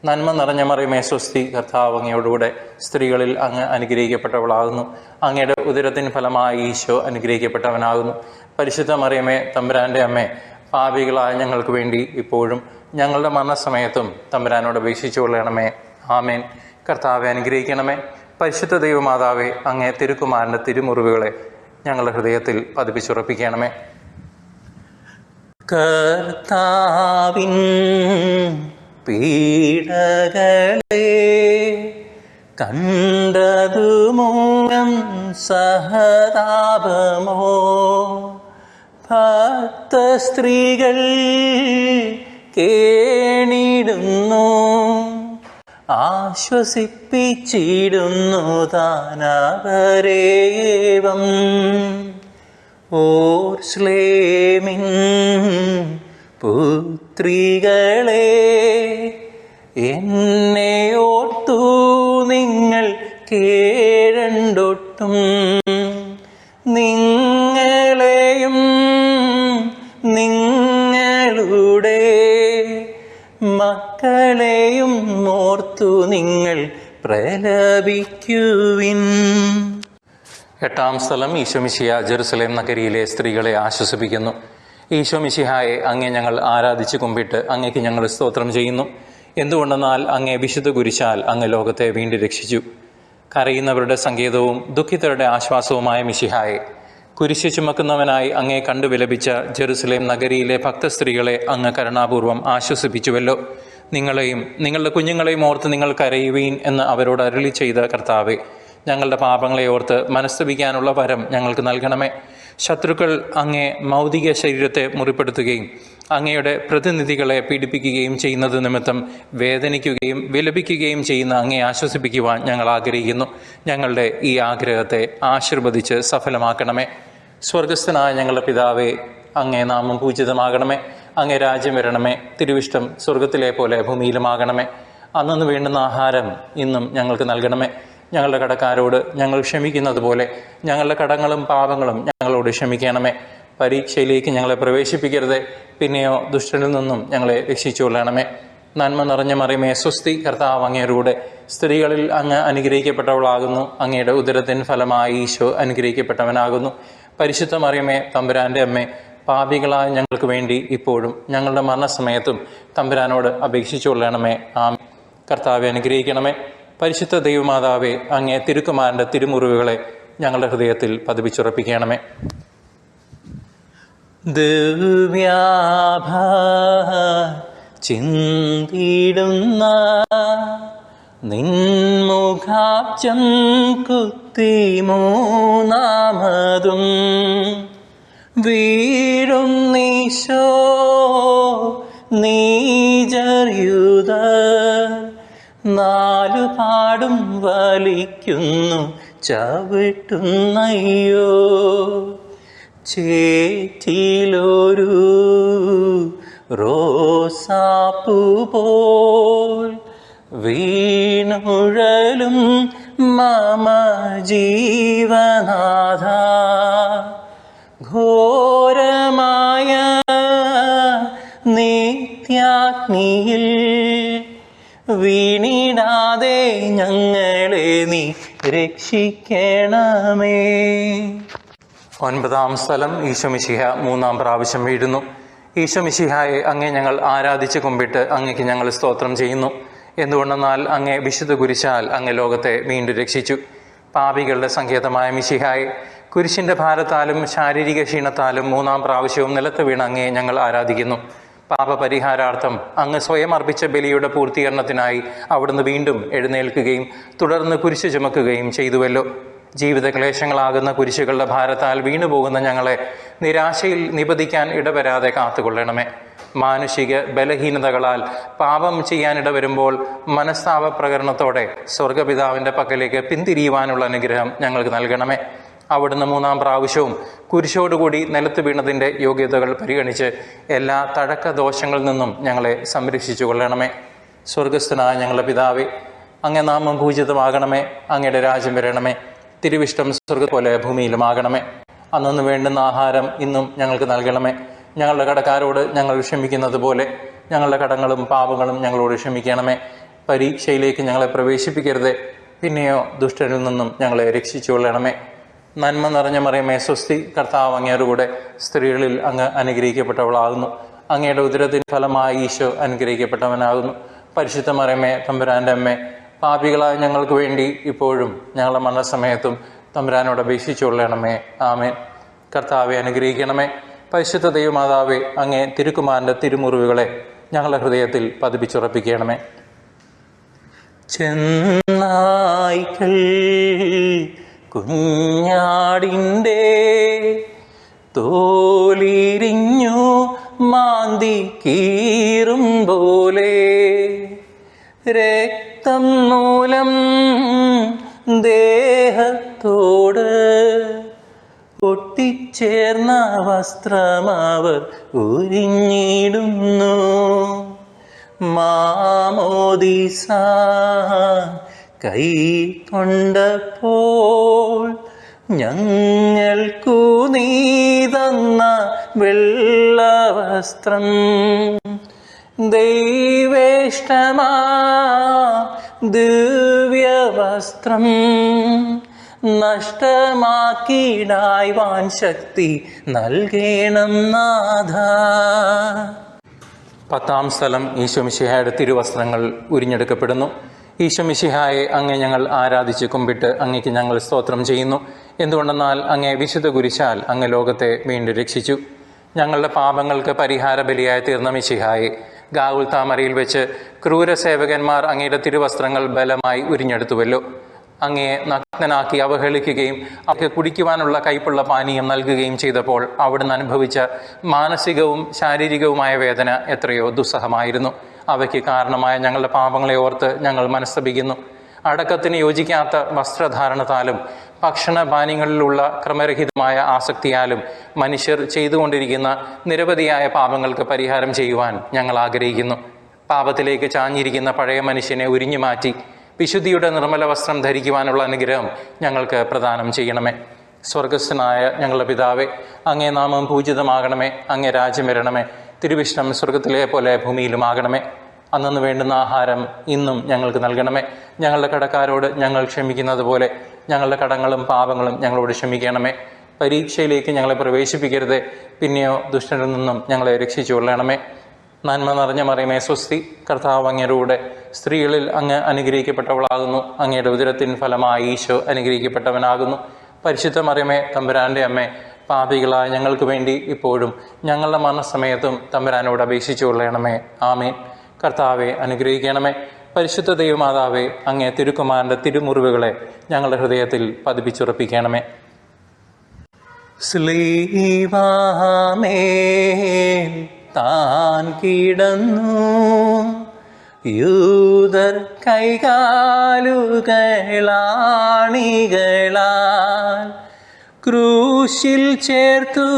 നന്മ നിറഞ്ഞ മറിയമേ, സ്വസ്തി, കർത്താവ് അങ്ങയോടുകൂടെ സ്ത്രീകളിൽ അങ്ങ് അനുഗ്രഹിക്കപ്പെട്ടവളാകുന്നു. അങ്ങയുടെ ഉദരത്തിൻ ഫലമായി ഈശോ അനുഗ്രഹിക്കപ്പെട്ടവനാകുന്നു. പരിശുദ്ധ മറിയമേ, തമ്പുരാൻ്റെ അമ്മേ, പാപികളായ ഞങ്ങൾക്ക് വേണ്ടി ഇപ്പോഴും ഞങ്ങളുടെ മരണസമയത്തും തമ്പുരാനോട് അപേക്ഷിച്ചു കൊള്ളണമേ. ആമേൻ. കർത്താവെ അനുഗ്രഹിക്കണമേ. പരിശുദ്ധ ദൈവമാതാവേ, അങ്ങേ തിരുക്കുമാരൻ്റെ തിരുമുറിവുകളെ ഞങ്ങളുടെ ഹൃദയത്തിൽ പതിപ്പിച്ചുറപ്പിക്കണമേ. കർത്താവിൻ പീഡകളെ കണ്ടതു മൂലം സഹതാപമോ ഭക്ത സ്ത്രീകൾ കേണിടുന്നു, ആശ്വസിപ്പിച്ചിടുന്നു താനവരേവം. ഓർശ്ലേമിൻ പുത്രികളെ, എന്നെ ഓർത്തു നിങ്ങൾ കേഴണ്ടൊട്ടും, നിങ്ങളെയും നിങ്ങളുടെ മക്കളെയും ഓർത്തു നിങ്ങൾ പ്രലപിക്കുവിൻ. എട്ടാം സ്ഥലം, ഈശോമിശിഹ ജെറുസലേം നഗരിയിലെ സ്ത്രീകളെ ആശ്വസിപ്പിക്കുന്നു. ഈശോമിശിഹായെ അങ്ങേ ഞങ്ങൾ ആരാധിച്ച് കുമ്പിട്ട് അങ്ങേക്ക് ഞങ്ങൾ സ്തോത്രം ചെയ്യുന്നു. എന്തുകൊണ്ടെന്നാൽ അങ്ങേ വിശുദ്ധ കുരിശാൽ അങ്ങ് ലോകത്തെ വീണ്ടും രക്ഷിച്ചു. കരയുന്നവരുടെ സങ്കേതവും ദുഃഖിതരുടെ ആശ്വാസവുമായ മിശിഹായെ, കുരിശ് ചുമക്കുന്നവനായി അങ്ങേ കണ്ടു വിലപിച്ച ജെറുസലേം നഗരിയിലെ ഭക്തസ്ത്രീകളെ അങ്ങ് കരുണാപൂർവം ആശ്വസിപ്പിച്ചുവല്ലോ. നിങ്ങളെയും നിങ്ങളുടെ കുഞ്ഞുങ്ങളെയും ഓർത്ത് നിങ്ങൾ കരയുവീൻ എന്ന് അവരോട് അരുളി ചെയ്ത കർത്താവെ, ഞങ്ങളുടെ പാപങ്ങളെ ഓർത്ത് മനസ്തപിക്കാനുള്ള വരം ഞങ്ങൾക്ക് നൽകണമേ. ശത്രുക്കൾ അങ്ങേ മൗതിക ശരീരത്തെ മുറിപ്പെടുത്തുകയും അങ്ങയുടെ പ്രതിനിധികളെ പീഡിപ്പിക്കുകയും ചെയ്യുന്നത് നിമിത്തം വേദനിക്കുകയും വിലപിക്കുകയും ചെയ്യുന്ന അങ്ങേ ആശ്വസിപ്പിക്കുവാൻ ഞങ്ങൾ ആഗ്രഹിക്കുന്നു. ഞങ്ങളുടെ ഈ ആഗ്രഹത്തെ ആശീർവദിച്ച് സഫലമാക്കണമേ. സ്വർഗസ്ഥനായ ഞങ്ങളുടെ പിതാവേ, അങ്ങേ നാമം പൂജിതമാകണമേ. അങ്ങേ രാജ്യം വരണമേ. തിരുവിഷ്ടം സ്വർഗത്തിലെ പോലെ ഭൂമിയിലുമാകണമേ. അന്നു വേണ്ടുന്ന ആഹാരം ഇന്നും ഞങ്ങൾക്ക് നൽകണമേ. ഞങ്ങളുടെ കടക്കാരോട് ഞങ്ങൾ ക്ഷമിക്കുന്നത് പോലെ ഞങ്ങളുടെ കടങ്ങളും പാപങ്ങളും ഞങ്ങളോട് ക്ഷമിക്കണമേ. പരീക്ഷയിലേക്ക് ഞങ്ങളെ പ്രവേശിപ്പിക്കരുത്, പിന്നെയോ ദുഷ്ടനിൽ നിന്നും ഞങ്ങളെ രക്ഷിച്ചുകൊള്ളണമേ. നന്മ നിറഞ്ഞ മറിയമേ സ്വസ്തി, കർത്താവ് അങ്ങയോടുകൂടെ സ്ത്രീകളിൽ അങ്ങ് അനുഗ്രഹിക്കപ്പെട്ടവളാകുന്നു. അങ്ങയുടെ ഉദരത്തിൻ ഫലമായി ഈശോ അനുഗ്രഹിക്കപ്പെട്ടവനാകുന്നു. പരിശുദ്ധ മറിയമേ, തമ്പുരാൻ്റെ അമ്മേ, പാപികളായ ഞങ്ങൾക്ക് വേണ്ടി ഇപ്പോഴും ഞങ്ങളുടെ മരണസമയത്തും തമ്പുരാനോട് അപേക്ഷിച്ചുകൊള്ളണമേ. ആമേൻ. കർത്താവെ അനുഗ്രഹിക്കണമേ. പരിശുദ്ധ ദൈവമാതാവേ, അങ്ങേ തിരുക്കുമാരൻ്റെ തിരുമുറിവുകളെ ഞങ്ങളുടെ ഹൃദയത്തിൽ പതിപ്പിച്ചുറപ്പിക്കണമേ. ദിവ്യാഭ ചിന്തിടുന്ന നിൻമുഖാബ്ജം കുത്തി മൂന്നാമതും വീഴുന്നീശോ നീജര്യുത നാലുപാടും വലിക്കുന്നു ചവിട്ടുന്നയ്യോ. ചേറ്റിലൊരു റോസാപ്പൂ പോൽ വീണുഴലും മമ ജീവനാഥ, ഘോരമായ നിത്യാഗ്നിയിൽ വീണിടാതെ ഞങ്ങളെ നീ രക്ഷിക്കണമേ. ഒൻപതാം സ്ഥലം, ഈശോമിശിഹ മൂന്നാം പ്രാവശ്യം വീഴുന്നു. ഈശോമിശിഹായെ അങ്ങേ ഞങ്ങൾ ആരാധിച്ച് കുമ്പിട്ട് അങ്ങേക്ക് ഞങ്ങൾ സ്തോത്രം ചെയ്യുന്നു. എന്തുകൊണ്ടെന്നാൽ അങ്ങേ വിശുദ്ധ കുരിശാൽ അങ്ങ് ലോകത്തെ വീണ്ടും രക്ഷിച്ചു. പാപികളുടെ സങ്കേതമായ മിശിഹായെ, കുരിശിൻ്റെ ഭാരത്താലും ശാരീരിക ക്ഷീണത്താലും മൂന്നാം പ്രാവശ്യവും നിലത്ത് വീണ് അങ്ങേ ഞങ്ങൾ ആരാധിക്കുന്നു. പാപപരിഹാരാർത്ഥം അങ്ങ് സ്വയം അർപ്പിച്ച ബലിയുടെ പൂർത്തീകരണത്തിനായി അവിടുന്ന് വീണ്ടും എഴുന്നേൽക്കുകയും തുടർന്ന് കുരിശ് ചുമക്കുകയും ചെയ്തുവല്ലോ. ജീവിത ക്ലേശങ്ങളാകുന്ന കുരിശുകളുടെ ഭാരത്താൽ വീണുപോകുന്ന ഞങ്ങളെ നിരാശയിൽ നിപതിക്കാൻ ഇടവരാതെ കാത്തുകൊള്ളണമേ. മാനുഷിക ബലഹീനതകളാൽ പാപം ചെയ്യാനിടവരുമ്പോൾ മനസ്താപ പ്രകരണത്തോടെ സ്വർഗപിതാവിൻ്റെ പക്കലേക്ക് പിന്തിരിയുവാനുള്ള അനുഗ്രഹം ഞങ്ങൾക്ക് നൽകണമേ. അവിടുന്ന് മൂന്നാം പ്രാവശ്യവും കുരിശോടുകൂടി നിലത്ത് വീണതിൻ്റെ യോഗ്യതകൾ പരിഗണിച്ച് എല്ലാ തഴക്ക ദോഷങ്ങളിൽ നിന്നും ഞങ്ങളെ സംരക്ഷിച്ചു കൊള്ളണമേ. സ്വർഗസ്ഥനായ ഞങ്ങളുടെ പിതാവേ, അങ്ങേ നാമം പൂജിതമാകണമേ. അങ്ങയുടെ രാജ്യം വരണമേ. തിരുവിഷ്ടം സ്വർഗ്ഗം പോലെ ഭൂമിയിലുമാകണമേ. അന്നു വേണ്ടുന്ന ആഹാരം ഇന്നും ഞങ്ങൾക്ക് നൽകണമേ. ഞങ്ങളുടെ കടക്കാരോട് ഞങ്ങൾ ക്ഷമിക്കുന്നത് പോലെ ഞങ്ങളുടെ കടങ്ങളും പാപങ്ങളും ഞങ്ങളോട് ക്ഷമിക്കണമേ. പരീക്ഷയിലേക്ക് ഞങ്ങളെ പ്രവേശിപ്പിക്കരുത്, പിന്നെയോ ദുഷ്ടനിൽ നിന്നും ഞങ്ങളെ രക്ഷിച്ചുകൊള്ളണമേ. നന്മ നിറഞ്ഞ മറിയമേ സ്വസ്തി, കർത്താവ് അങ്ങയോടുകൂടെ സ്ത്രീകളിൽ അങ്ങ് അനുഗ്രഹിക്കപ്പെട്ടവളാകുന്നു. അങ്ങയുടെ ഉദരത്തിൻ ഫലമായി ഈശോ അനുഗ്രഹിക്കപ്പെട്ടവനാകുന്നു. പരിശുദ്ധ മറിയമേ, തമ്പുരാൻ്റെ അമ്മേ, പാപികളായ ഞങ്ങൾക്ക് വേണ്ടി ഇപ്പോഴും ഞങ്ങളുടെ മരണസമയത്തും തമ്പുരാനോട് അപേക്ഷിച്ചുകൊള്ളണമേ. ആമേൻ. കർത്താവെ അനുഗ്രഹിക്കണമേ. പരിശുദ്ധ ദൈവമാതാവേ, അങ്ങേ തിരുക്കുമാരൻ്റെ തിരുമുറിവുകളെ ഞങ്ങളുടെ ഹൃദയത്തിൽ പതിപ്പിച്ചുറപ്പിക്കണമേ. ചെന്നായ്ക്കൾ കുഞ്ഞാടിൻ്റെ തോലിരിഞ്ഞു മാന്തി കീറും പോലെ രക്തം മൂലം ദേഹത്തോട് ഒട്ടിച്ചേർന്ന വസ്ത്രമവർ ഉരിഞ്ഞിടുന്നു. മാമോദീസ കൈക്കൊണ്ടപ്പോൾ ഞങ്ങൾക്കു നീ തന്ന വെള്ളവസ്ത്രം ദൈവേഷ്ടമാ ദിവ്യവസ്ത്രം നഷ്ടമാക്കിടായ്വാൻ ശക്തി നൽകണം നാഥ. 10-ാം സ്ഥലം ഈശോ മിശിഹായുടെ തിരുവസ്ത്രങ്ങൾ ഉരിഞ്ഞെടുക്കപ്പെടുന്നു. ഈശോ മിശിഹായെ അങ്ങേ ഞങ്ങൾ ആരാധിച്ച് കുമ്പിട്ട് അങ്ങേക്ക് ഞങ്ങൾ സ്തോത്രം ചെയ്യുന്നു. എന്തുകൊണ്ടെന്നാൽ അങ്ങേ വിശുദ്ധ കുരിശാൽ അങ്ങ് ലോകത്തെ വീണ്ടും രക്ഷിച്ചു. ഞങ്ങളുടെ പാപങ്ങൾക്ക് പരിഹാര ബലിയായി തീർന്ന മിശിഹായെ ഗാഗുൽത്താമരയിൽ വെച്ച് ക്രൂരസേവകന്മാർ അങ്ങയുടെ തിരുവസ്ത്രങ്ങൾ ബലമായി ഉരിഞ്ഞെടുത്തുവല്ലോ. അങ്ങയെ നഗ്നനാക്കി അവഹേളിക്കുകയും അവർക്ക് കുടിക്കുവാനുള്ള കയ്പുള്ള പാനീയം നൽകുകയും ചെയ്തപ്പോൾ അവിടുന്ന് അനുഭവിച്ച മാനസികവും ശാരീരികവുമായ വേദന എത്രയോ ദുസ്സഹമായിരുന്നു. അവയ്ക്ക് കാരണമായ ഞങ്ങളുടെ പാപങ്ങളെ ഓർത്ത് ഞങ്ങൾ മനസ്തപിക്കുന്നു. അടക്കത്തിന് യോജിക്കാത്ത വസ്ത്രധാരണത്താലും ഭക്ഷണപാനീയങ്ങളിലുള്ള ക്രമരഹിതമായ ആസക്തിയാലും മനുഷ്യർ ചെയ്തുകൊണ്ടിരിക്കുന്ന നിരവധിയായ പാപങ്ങൾക്ക് പരിഹാരം ചെയ്യുവാൻ ഞങ്ങൾ ആഗ്രഹിക്കുന്നു. പാപത്തിലേക്ക് ചാഞ്ഞിരിക്കുന്ന പഴയ മനുഷ്യനെ ഉരിഞ്ഞു മാറ്റി വിശുദ്ധിയുടെ നിർമ്മല വസ്ത്രം ധരിക്കുവാനുള്ള അനുഗ്രഹം ഞങ്ങൾക്ക് പ്രദാനം ചെയ്യണമേ. സ്വർഗസ്ഥനായ ഞങ്ങളുടെ പിതാവേ, അങ്ങേ നാമം പൂജിതമാകണമേ. അങ്ങേ രാജ്യം വരണമേ. തിരുവിഷ്ടം സ്വർഗത്തിലെ പോലെ ഭൂമിയിലുമാകണമേ. അന്നു വേണ്ടുന്ന ആഹാരം ഇന്നും ഞങ്ങൾക്ക് നൽകണമേ. ഞങ്ങളുടെ കടക്കാരോട് ഞങ്ങൾ ക്ഷമിക്കുന്നത് പോലെ ഞങ്ങളുടെ കടങ്ങളും പാപങ്ങളും ഞങ്ങളോട് ക്ഷമിക്കണമേ. പരീക്ഷയിലേക്ക് ഞങ്ങളെ പ്രവേശിപ്പിക്കരുതേ, പിന്നെയോ ദുഷ്ടനിൽ നിന്നും ഞങ്ങളെ രക്ഷിച്ചുകൊള്ളണമേ. നന്മ നിറഞ്ഞ മറിയമേ സ്വസ്തി, കർത്താവ് അങ്ങയുടെ സ്ത്രീകളിൽ അങ്ങ് അനുഗ്രഹിക്കപ്പെട്ടവളാകുന്നു. അങ്ങയുടെ ഉദരത്തിൻ ഫലമായി ഈശോ അനുഗ്രഹിക്കപ്പെട്ടവനാകുന്നു. പരിശുദ്ധ മറിയമേ, തമ്പുരാൻ്റെ അമ്മേ, പാപികളായ ഞങ്ങൾക്ക് വേണ്ടി ഇപ്പോഴും ഞങ്ങളുടെ മരണസമയത്തും തമ്പുരാനോട് അപേക്ഷിച്ചുകൊള്ളണമേ. ആമേൻ. കർത്താവെ അനുഗ്രഹിക്കണമേ. പരിശുദ്ധ ദൈവമാതാവേ, അങ്ങേ തിരുക്കുമാരൻ്റെ തിരുമുറിവുകളെ ഞങ്ങളുടെ ഹൃദയത്തിൽ പതിപ്പിച്ചുറപ്പിക്കണമേ. സ്ലീവാമേൽ താൻ കിടന്നു യൂദർ കൈകാലുകളാണികളാൽ ക്രൂശിൽ ചേർത്തു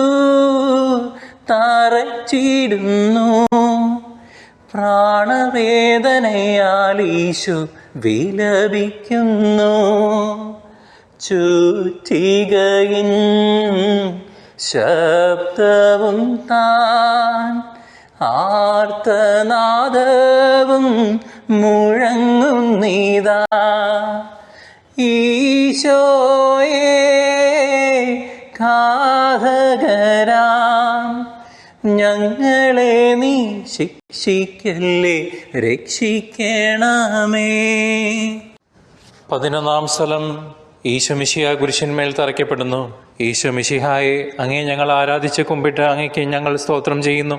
തറച്ചിടുന്നു. പ്രാണവേദനയാൽ ഈശോ വിലപിക്കുന്നു. ചുറ്റികയിൻ ശബ്ദവും താൻ ആർത്തനാദവും മുഴങ്ങുന്നിതാ. ഈശോയേ ഘാതകരാം ഞങ്ങളെ നീ ശിക്ഷിക്കല്ലേ, രക്ഷിക്കണമേ. 11-ാം സ്ഥലം ഈശോ മിശിഹാ കുരിശന്മേൽ തറയ്ക്കപ്പെടുന്നു. ഈശോ മിശിഹായെ അങ്ങേ ഞങ്ങൾ ആരാധിച്ച് കുമ്പിട്ട് അങ്ങേക്ക് ഞങ്ങൾ സ്തോത്രം ചെയ്യുന്നു.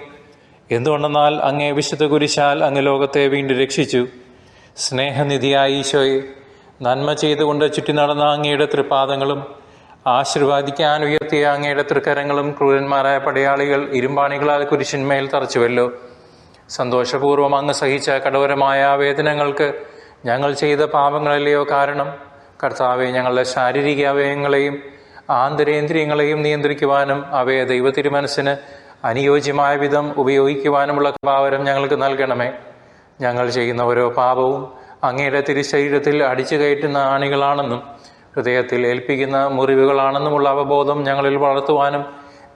എന്തുകൊണ്ടെന്നാൽ അങ്ങേ വിശുദ്ധ കുരിശാൽ അങ്ങ് ലോകത്തെ വീണ്ടും രക്ഷിച്ചു. സ്നേഹനിധിയായ ഈശോയെ, നന്മ ചെയ്തുകൊണ്ട് ചുറ്റി നടന്ന അങ്ങയുടെ തൃപാദങ്ങളും ആശീർവാദിക്കാൻ ഉയർത്തിയ അങ്ങയുടെ തൃക്കരങ്ങളും ക്രൂരന്മാരായ പടയാളികൾ ഇരുമ്പാണികളാൽ കുരിശന്മേൽ തറച്ചുവല്ലോ. സന്തോഷപൂർവ്വം അങ്ങ് സഹിച്ച കഠോരമായ വേദനകൾക്ക് ഞങ്ങൾ ചെയ്ത പാപങ്ങളല്ലയോ കാരണം? കർത്താവെ, ഞങ്ങളുടെ ശാരീരിക അവയവങ്ങളെയും ആന്തരേന്ദ്രിയങ്ങളെയും നിയന്ത്രിക്കുവാനും അവയെ ദൈവത്തിരുമനസ്സിന് അനുയോജ്യമായ വിധം ഉപയോഗിക്കുവാനുമുള്ള കൃപാവരം ഞങ്ങൾക്ക് നൽകണമേ. ഞങ്ങൾ ചെയ്യുന്ന ഓരോ പാപവും അങ്ങയുടെ തിരുശരീരത്തിൽ അടിച്ചു കയറ്റുന്ന ആണികളാണെന്നും ഹൃദയത്തിൽ ഏൽപ്പിക്കുന്ന മുറിവുകളാണെന്നുമുള്ള അവബോധം ഞങ്ങളിൽ വളർത്തുവാനും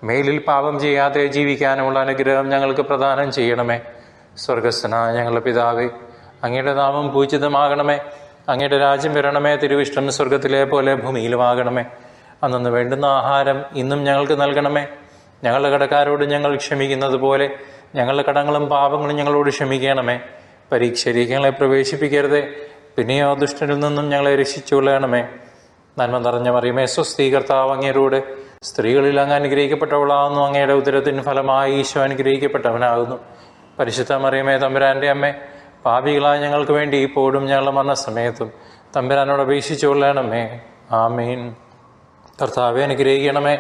മേലിൽ പാപം ചെയ്യാതെ ജീവിക്കാനുമുള്ള അനുഗ്രഹം ഞങ്ങൾക്ക് പ്രദാനം ചെയ്യണമേ. സ്വർഗസ്ഥനായ ഞങ്ങളുടെ പിതാവേ, അങ്ങയുടെ നാമം പൂജിതമാകണമേ. അങ്ങയുടെ രാജ്യം വരണമേ. തിരുവിഷ്ടം സ്വർഗത്തിലെ പോലെ ഭൂമിയിലുമാകണമേ. അന്നു വേണ്ടുന്ന ആഹാരം ഇന്നും ഞങ്ങൾക്ക് നൽകണമേ. ഞങ്ങളുടെ കടക്കാരോട് ഞങ്ങൾ ക്ഷമിക്കുന്നത് പോലെ ഞങ്ങളുടെ കടങ്ങളും പാപങ്ങളും ഞങ്ങളോട് ക്ഷമിക്കണമേ. പരീക്ഷയിലേക്ക് ഞങ്ങളെ പ്രവേശിപ്പിക്കരുതേ, പിന്നെയോ ദുഷ്ടനിൽ നിന്നും ഞങ്ങളെ രക്ഷിച്ചുകൊള്ളണമേ. നന്മ നിറഞ്ഞ മറിയമേ സ്വസ്തി, കർത്താവ് അങ്ങയോടുകൂടെ സ്ത്രീകളിൽ അങ്ങ് അനുഗ്രഹിക്കപ്പെട്ടവളാകുന്നു. അങ്ങയുടെ ഉദരത്തിന് ഫലമായി ഈശോ അനുഗ്രഹിക്കപ്പെട്ടവനാകുന്നു. പരിശുദ്ധ മറിയമേ തമ്പുരാൻ്റെ അമ്മേ, പാപികളായ ഞങ്ങൾക്ക് വേണ്ടി ഇപ്പോഴും ഞങ്ങളുടെ മരണസമയത്തും തമ്പുരാനോട് അപേക്ഷിച്ചുകൊള്ളണമേ. ആമീൻ. കർത്താവെ അനുഗ്രഹിക്കണമേ.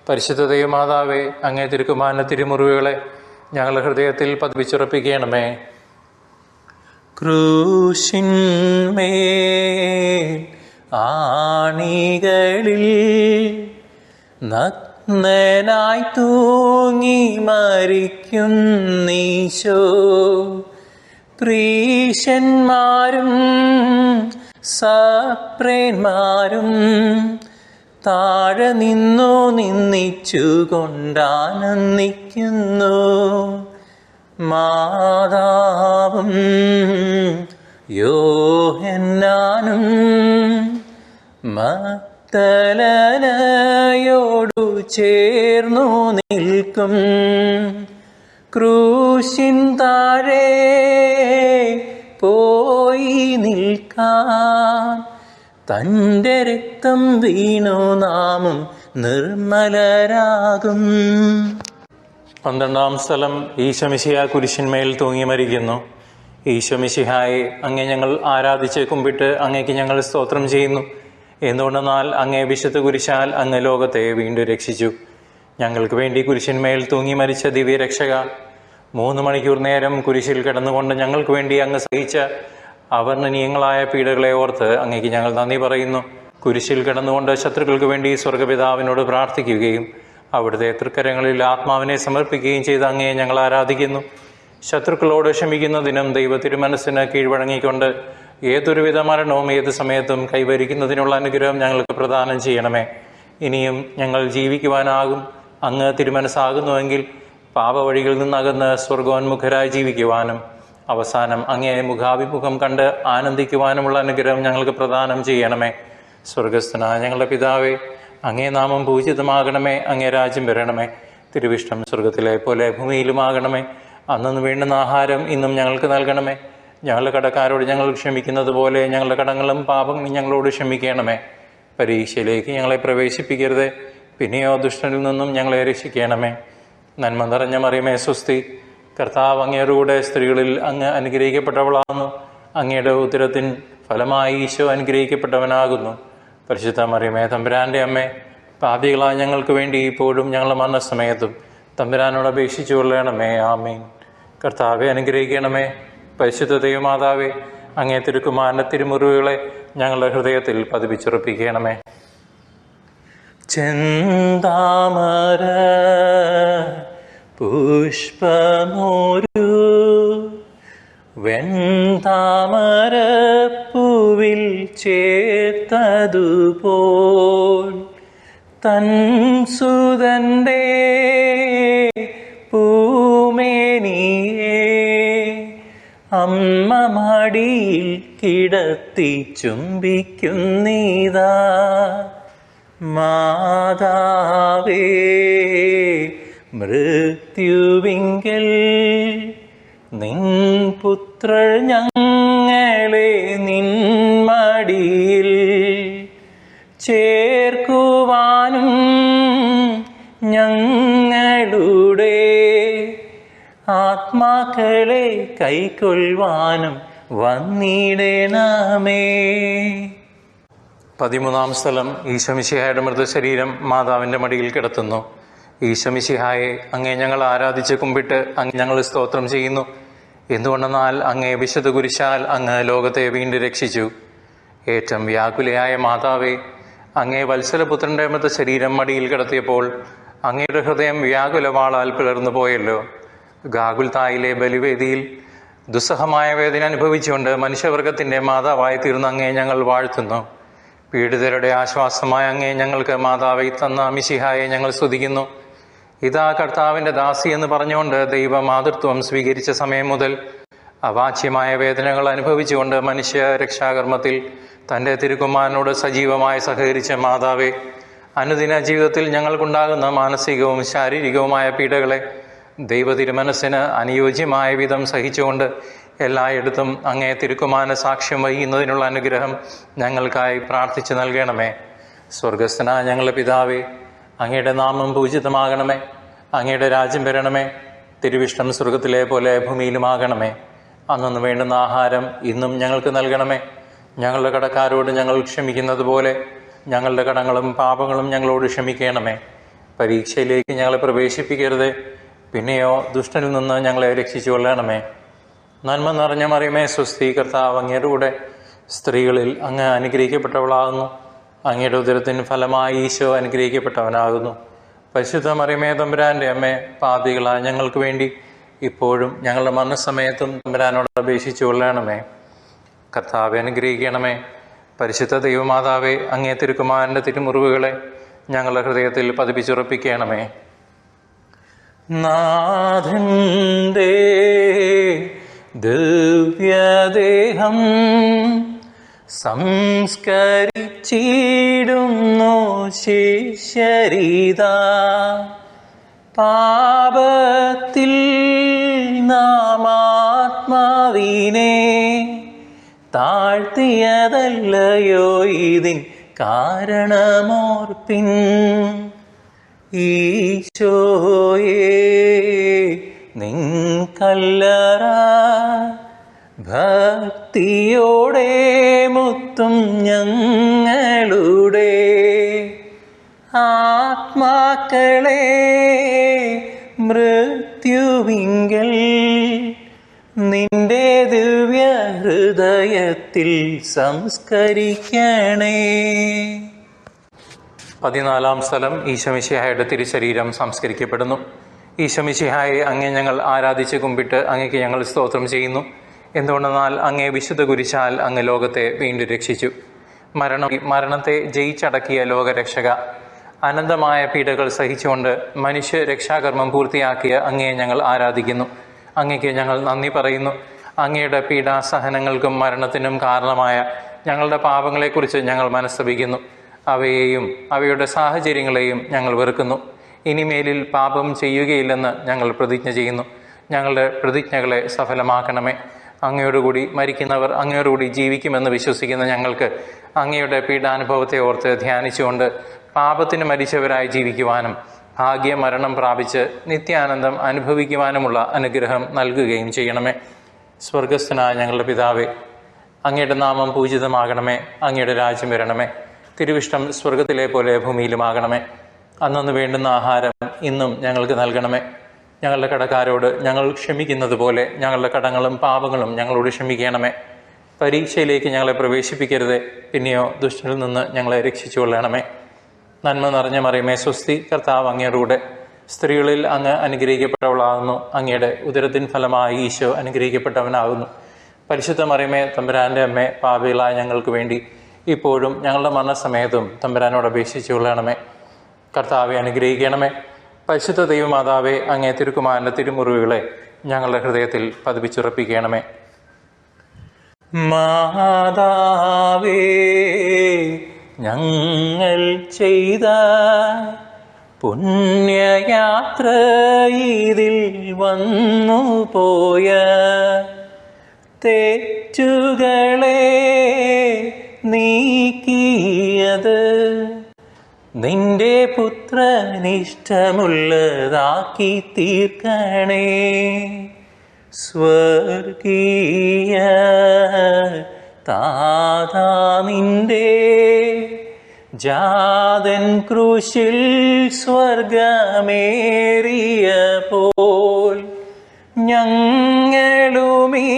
പരിശുദ്ധ ദൈവമാതാവേ, അങ്ങേ തിരുക്കുമാരൻ്റെ തിരുമുറിവുകളെ ഞങ്ങളുടെ ഹൃദയത്തിൽ പതിപ്പിച്ചുറപ്പിക്കണമേ. ക്രൂശിന്മേൽ ആണികളിൽ നഗ്നനായി തൂങ്ങി മരിക്കുന്നീശോ, പ്രീശന്മാരും സപ്രേന്മാരും താഴെ നിന്നു നിന്ദിച്ചു കൊണ്ടാനന്ദിക്കുന്നു. മാതാവും യോഹന്നാനും മഗ്ദലനയോടു ചേർന്നു നിൽക്കും. ക്രൂശിൻ താഴെ പോയി നിൽക്കാൻ തൻ്റെ രക്തം വീണു നാമും നിർമ്മലരാകും. 12-ാം സ്ഥലം ഈശോ മിശിഹാ കുരിശിന്മേൽ തൂങ്ങി മരിക്കുന്നു. ഈശോ മിശിഹായെ, അങ്ങേ ഞങ്ങൾ ആരാധിച്ച് കുമ്പിട്ട് അങ്ങേക്ക് ഞങ്ങൾ സ്തോത്രം ചെയ്യുന്നു. എന്തുകൊണ്ടെന്നാൽ അങ്ങേ വിശുദ്ധ കുരിശാൽ അങ്ങ് ലോകത്തെ വീണ്ടും രക്ഷിച്ചു. ഞങ്ങൾക്ക് വേണ്ടി കുരിശിന്മേൽ തൂങ്ങി മരിച്ച ദിവ്യരക്ഷക, 3 മണിക്കൂർ നേരം കുരിശിൽ കിടന്നുകൊണ്ട് ഞങ്ങൾക്ക് വേണ്ടി അങ്ങ് സഹിച്ച അവർണ്ണനീയങ്ങളായ പീഡകളെ ഓർത്ത് അങ്ങേക്ക് ഞങ്ങൾ നന്ദി പറയുന്നു. കുരിശിൽ കിടന്നുകൊണ്ട് ശത്രുക്കൾക്ക് വേണ്ടി സ്വർഗപിതാവിനോട് പ്രാർത്ഥിക്കുകയും അവിടുത്തെ തൃക്കരങ്ങളിൽ ആത്മാവിനെ സമർപ്പിക്കുകയും ചെയ്ത് അങ്ങയെ ഞങ്ങൾ ആരാധിക്കുന്നു. ശത്രുക്കളോട് ക്ഷമിക്കുന്നതിനും ദൈവ തിരുമനസ്സിന് കീഴ്വഴങ്ങിക്കൊണ്ട് ഏതൊരുവിധ മരണവും ഏത് സമയത്തും കൈവരിക്കുന്നതിനുള്ള അനുഗ്രഹം ഞങ്ങൾക്ക് പ്രദാനം ചെയ്യണമേ. ഇനിയും ഞങ്ങൾ ജീവിക്കുവാനാകും അങ്ങ് തിരുമനസ്സാകുന്നുവെങ്കിൽ പാപവഴികളിൽ നിന്നകന്ന് സ്വർഗോന്മുഖരായി ജീവിക്കുവാനും അവസാനം അങ്ങേ മുഖാഭിമുഖം കണ്ട് ആനന്ദിക്കുവാനുമുള്ള അനുഗ്രഹം ഞങ്ങൾക്ക് പ്രദാനം ചെയ്യണമേ. സ്വർഗസ്ഥനായ ഞങ്ങളുടെ പിതാവേ, അങ്ങേ നാമം പൂജിതമാകണമേ. അങ്ങേ രാജ്യം വരണമേ. തിരുവിഷ്ടം സ്വർഗത്തിലെ പോലെ ഭൂമിയിലുമാകണമേ. അന്നു വേണ്ടുന്ന ആഹാരം ഇന്നും ഞങ്ങൾക്ക് നൽകണമേ. ഞങ്ങളുടെ കടക്കാരോട് ഞങ്ങൾ ക്ഷമിക്കുന്നത് പോലെ ഞങ്ങളുടെ കടങ്ങളും പാപങ്ങളും ഞങ്ങളോട് ക്ഷമിക്കണമേ. പരീക്ഷയിലേക്ക് ഞങ്ങളെ പ്രവേശിപ്പിക്കരുത്, പിന്നെയോ ദുഷ്ടനിൽ നിന്നും ഞങ്ങളെ രക്ഷിക്കണമേ. നന്മ നിറഞ്ഞ മറിയമേ സ്വസ്തി, കർത്താവ് അങ്ങയോടുകൂടെ സ്ത്രീകളിൽ അങ്ങ് അനുഗ്രഹിക്കപ്പെട്ടവളാകുന്നു. അങ്ങയുടെ ഉദരത്തിൻ ഫലമായി ഈശോ അനുഗ്രഹിക്കപ്പെട്ടവനാകുന്നു. പരിശുദ്ധ മറിയമേ തമ്പുരാൻ്റെ അമ്മേ, പാപികളായ ഞങ്ങൾക്ക് വേണ്ടി ഇപ്പോഴും ഞങ്ങളുടെ മരണസമയത്തും തമ്പുരാനോട് അപേക്ഷിച്ചു കൊള്ളണമേ. ആമീൻ. കർത്താവെ അനുഗ്രഹിക്കണമേ. പരിശുദ്ധ ദൈവമാതാവേ, അങ്ങേ തിരുക്കുമാരൻ്റെ തിരുമുറിവുകളെ ഞങ്ങളുടെ ഹൃദയത്തിൽ പതിപ്പിച്ചുറപ്പിക്കണമേ. ചെന്താമര പുഷ്പമൊരു വെൺതാമരപ്പൂവിൽ ചേർത്തതുപോൽ തൻ സുതന്റെ പൂമേനിയെ അമ്മ മടിയിൽ കിടത്തി ചുംബിക്കുന്നീതാ. മാതാവേ, മൃത്യുവിങ്കൽ നിൻ പുത്രർ ഞങ്ങളെ നിൻ മടിയിൽ ചേർക്കുവാനും ഞങ്ങളുടെ ആത്മാക്കളെ കൈക്കൊള്ളുവാനും വന്നിടണമേ. 13-ാം സ്ഥലം ഈശോ മിശിഹായുടെ മൃതശരീരം മാതാവിൻ്റെ മടിയിൽ കിടത്തുന്നു. ഈശോ മിശിഹായെ, അങ്ങേ ഞങ്ങൾ ആരാധിച്ച് കുമ്പിട്ട് അങ്ങ് ഞങ്ങൾ സ്തോത്രം ചെയ്യുന്നു. എന്തുകൊണ്ടെന്നാൽ അങ്ങേ വിശുദ്ധ കുരിശാൽ അങ്ങ് ലോകത്തെ വീണ്ടും രക്ഷിച്ചു. ഏറ്റവും വ്യാകുലയായ മാതാവേ, അങ്ങേ വത്സലപുത്രൻ്റെ മൃതശരീരം മടിയിൽ കിടത്തിയപ്പോൾ അങ്ങയുടെ ഹൃദയം വ്യാകുലവാളാൽ പിളർന്നു പോയല്ലോ. ഗാഗുൽത്തായിലെ ബലിവേദിയിൽ ദുസ്സഹമായ വേദന അനുഭവിച്ചുകൊണ്ട് മനുഷ്യവർഗത്തിൻ്റെ മാതാവായി തീർന്ന അങ്ങേ ഞങ്ങൾ വാഴ്ത്തുന്നു. പീഡിതരുടെ ആശ്വാസമായ അങ്ങേ ഞങ്ങൾക്ക് മാതാവായി തന്ന മിശിഹായെ ഞങ്ങൾ സ്തുതിക്കുന്നു. ഇതാ കർത്താവിൻ്റെ ദാസി എന്ന് പറഞ്ഞുകൊണ്ട് ദൈവ മാതൃത്വം സ്വീകരിച്ച സമയം മുതൽ അവാച്യമായ വേദനകൾ അനുഭവിച്ചുകൊണ്ട് മനുഷ്യ രക്ഷാകർമ്മത്തിൽ തൻ്റെ തിരുക്കുമാരനോട് സജീവമായി സഹകരിച്ച മാതാവേ, അനുദിന ജീവിതത്തിൽ ഞങ്ങൾക്കുണ്ടാകുന്ന മാനസികവും ശാരീരികവുമായ പീഡകളെ ദൈവ തിരുമനസ്സിന് അനുയോജ്യമായ വിധം സഹിച്ചുകൊണ്ട് എല്ലായിടത്തും അങ്ങേ തിരുക്കുമാരന് സാക്ഷ്യം വഹിക്കുന്നതിനുള്ള അനുഗ്രഹം ഞങ്ങൾക്കായി പ്രാർത്ഥിച്ചു നൽകണമേ. സ്വർഗസ്ഥനായ ഞങ്ങളുടെ പിതാവേ, അങ്ങയുടെ നാമം പൂജിതമാകണമേ. അങ്ങയുടെ രാജ്യം വരണമേ. തിരുവിഷ്ടം സ്വർഗത്തിലെ പോലെ ഭൂമിയിലുമാകണമേ. അന്നു വേണ്ടുന്ന ആഹാരം ഇന്നും ഞങ്ങൾക്ക് നൽകണമേ. ഞങ്ങളുടെ കടക്കാരോട് ഞങ്ങൾ ക്ഷമിക്കുന്നത് പോലെ ഞങ്ങളുടെ കടങ്ങളും പാപങ്ങളും ഞങ്ങളോട് ക്ഷമിക്കണമേ. പരീക്ഷയിലേക്ക് ഞങ്ങളെ പ്രവേശിപ്പിക്കരുത്, പിന്നെയോ ദുഷ്ടനിൽ നിന്ന് ഞങ്ങളെ രക്ഷിച്ചു കൊള്ളണമേ. നന്മ നിറഞ്ഞ മറിയമേ സ്വസ്തി, കർത്താവ് അങ്ങയുടെ കൂടെ സ്ത്രീകളിൽ അങ്ങ് അനുഗ്രഹിക്കപ്പെട്ടവളാകുന്നു. അങ്ങയുടെ ഉദരത്തിന് ഫലമായി ഈശോ അനുഗ്രഹിക്കപ്പെട്ടവനാകുന്നു. പരിശുദ്ധ മറിയമേ തമ്പുരാൻ്റെ അമ്മേ, പാപികളായ ഞങ്ങൾക്ക് വേണ്ടി ഇപ്പോഴും ഞങ്ങളുടെ മരണസമയത്തും തമ്പുരാനോട് അപേക്ഷിച്ചു കൊള്ളണമേ. കർത്താവെ അനുഗ്രഹിക്കണമേ. പരിശുദ്ധ ദൈവമാതാവേ, അങ്ങേ തിരുക്കുമാരൻ്റെ തിരുമുറിവുകളെ ഞങ്ങളുടെ ഹൃദയത്തിൽ പതിപ്പിച്ചുറപ്പിക്കണമേ. നാഥന്റെ ദിവ്യദേഹം സംസ്കരിച്ചിടുന്നു ശിഷ്യരിതാ. പാപത്തിൽ നാം ആത്മാവിനെ താഴ്ത്തിയതല്ലയോ ഇതിൻ കാരണമോർപ്പിൻ. ഈശോയേ, നിൻ കല്ലറ ഭക്തിയോടെ മുത്തും ഞങ്ങളുടെ ആത്മാക്കളെ മൃത്യുവിങ്കൽ നിന്റെ ദിവ്യ ഹൃദയത്തിൽ സംസ്കരിക്കണേ. 14 സ്ഥലം ഈശോമിശിഹായുടെ തിരുശരീരം സംസ്കരിക്കപ്പെടുന്നു. ഈശോമിശിഹായെ അങ്ങേ ഞങ്ങൾ ആരാധിച്ച് കുമ്പിട്ട് അങ്ങേക്ക് ഞങ്ങൾ സ്തോത്രം ചെയ്യുന്നു. എന്തുകൊണ്ടെന്നാൽ അങ്ങേ വിശുദ്ധ കുരിശാൽ അങ്ങ് ലോകത്തെ വീണ്ടും രക്ഷിച്ചു. മരണത്തെ ജയിച്ചടക്കിയ ലോകരക്ഷക, അനന്തമായ പീഡകൾ സഹിച്ചുകൊണ്ട് മനുഷ്യ രക്ഷാകർമ്മം പൂർത്തിയാക്കിയ അങ്ങയെ ഞങ്ങൾ ആരാധിക്കുന്നു. അങ്ങയ്ക്ക് ഞങ്ങൾ നന്ദി പറയുന്നു. അങ്ങയുടെ പീഡാസഹനങ്ങൾക്കും മരണത്തിനും കാരണമായ ഞങ്ങളുടെ പാപങ്ങളെക്കുറിച്ച് ഞങ്ങൾ മനസ്തപിക്കുന്നു. അവയെയും അവയുടെ സാഹചര്യങ്ങളെയും ഞങ്ങൾ വെറുക്കുന്നു. ഇനിമേലിൽ പാപം ചെയ്യുകയില്ലെന്ന് ഞങ്ങൾ പ്രതിജ്ഞ ചെയ്യുന്നു. ഞങ്ങളുടെ പ്രതിജ്ഞകളെ സഫലമാക്കണമേ. അങ്ങയോടുകൂടി മരിക്കുന്നവർ അങ്ങയോടുകൂടി ജീവിക്കുമെന്ന് വിശ്വസിക്കുന്ന ഞങ്ങൾക്ക് അങ്ങയുടെ പീഡാനുഭവത്തെ ഓർത്ത് ധ്യാനിച്ചുകൊണ്ട് പാപത്തിന് മരിച്ചവരായി ജീവിക്കുവാനും ഭാഗ്യമരണം പ്രാപിച്ച് നിത്യാനന്ദം അനുഭവിക്കുവാനുമുള്ള അനുഗ്രഹം നൽകുകയും ചെയ്യണമേ. സ്വർഗസ്ഥനായ ഞങ്ങളുടെ പിതാവേ, അങ്ങയുടെ നാമം പൂജിതമാകണമേ. അങ്ങയുടെ രാജ്യം വരണമേ. തിരുവിഷ്ടം സ്വർഗത്തിലെ പോലെ ഭൂമിയിലുമാകണമേ. അന്നു വേണ്ടുന്ന ആഹാരം ഇന്നും ഞങ്ങൾക്ക് നൽകണമേ. ഞങ്ങളുടെ കടക്കാരോട് ഞങ്ങൾ ക്ഷമിക്കുന്നത് പോലെ ഞങ്ങളുടെ കടങ്ങളും പാപങ്ങളും ഞങ്ങളോട് ക്ഷമിക്കണമേ. പരീക്ഷയിലേക്ക് ഞങ്ങളെ പ്രവേശിപ്പിക്കരുത്, പിന്നെയോ ദുഷ്ടനിൽ നിന്ന് ഞങ്ങളെ രക്ഷിച്ചു കൊള്ളണമേ. നന്മ നിറഞ്ഞ മറിയമേ സ്വസ്തി, കർത്താവ് അങ്ങയുടെ കൂടെ സ്ത്രീകളിൽ അങ്ങ് അനുഗ്രഹിക്കപ്പെട്ടവളാകുന്നു. അങ്ങയുടെ ഉദരത്തിൻ ഫലമായി ഈശോ അനുഗ്രഹിക്കപ്പെട്ടവനാകുന്നു. പരിശുദ്ധ മറിയമേ തമ്പുരാൻ്റെ അമ്മേ, പാപികളായ ഞങ്ങൾക്ക് വേണ്ടി ഇപ്പോഴും ഞങ്ങളുടെ മരണസമയത്തും തമ്പുരാനോട് അപേക്ഷിച്ചു കൊള്ളണമേ. കർത്താവെ അനുഗ്രഹിക്കണമേ. പരിശുദ്ധ ദൈവമാതാവേ, അങ്ങേ തിരുക്കുമാരൻ്റെ തിരുമുറിവുകളെ ഞങ്ങളുടെ ഹൃദയത്തിൽ പതിപ്പിച്ചുറപ്പിക്കണമേ. മാതാവേ, ഞങ്ങൾ ചെയ്ത പുണ്യയാത്ര ഇതിൽ വന്നു പോയ തെറ്റുകളെ നീക്കിയത് നിന്റെ പുത്രനിഷ്ടമുള്ളതാക്കി തീർക്കണേ. സ്വർഗീയ താതാ, നിന്റെ ജാതൻ ക്രൂശിൽ സ്വർഗമേറിയപ്പോൾ ഞങ്ങളുമീ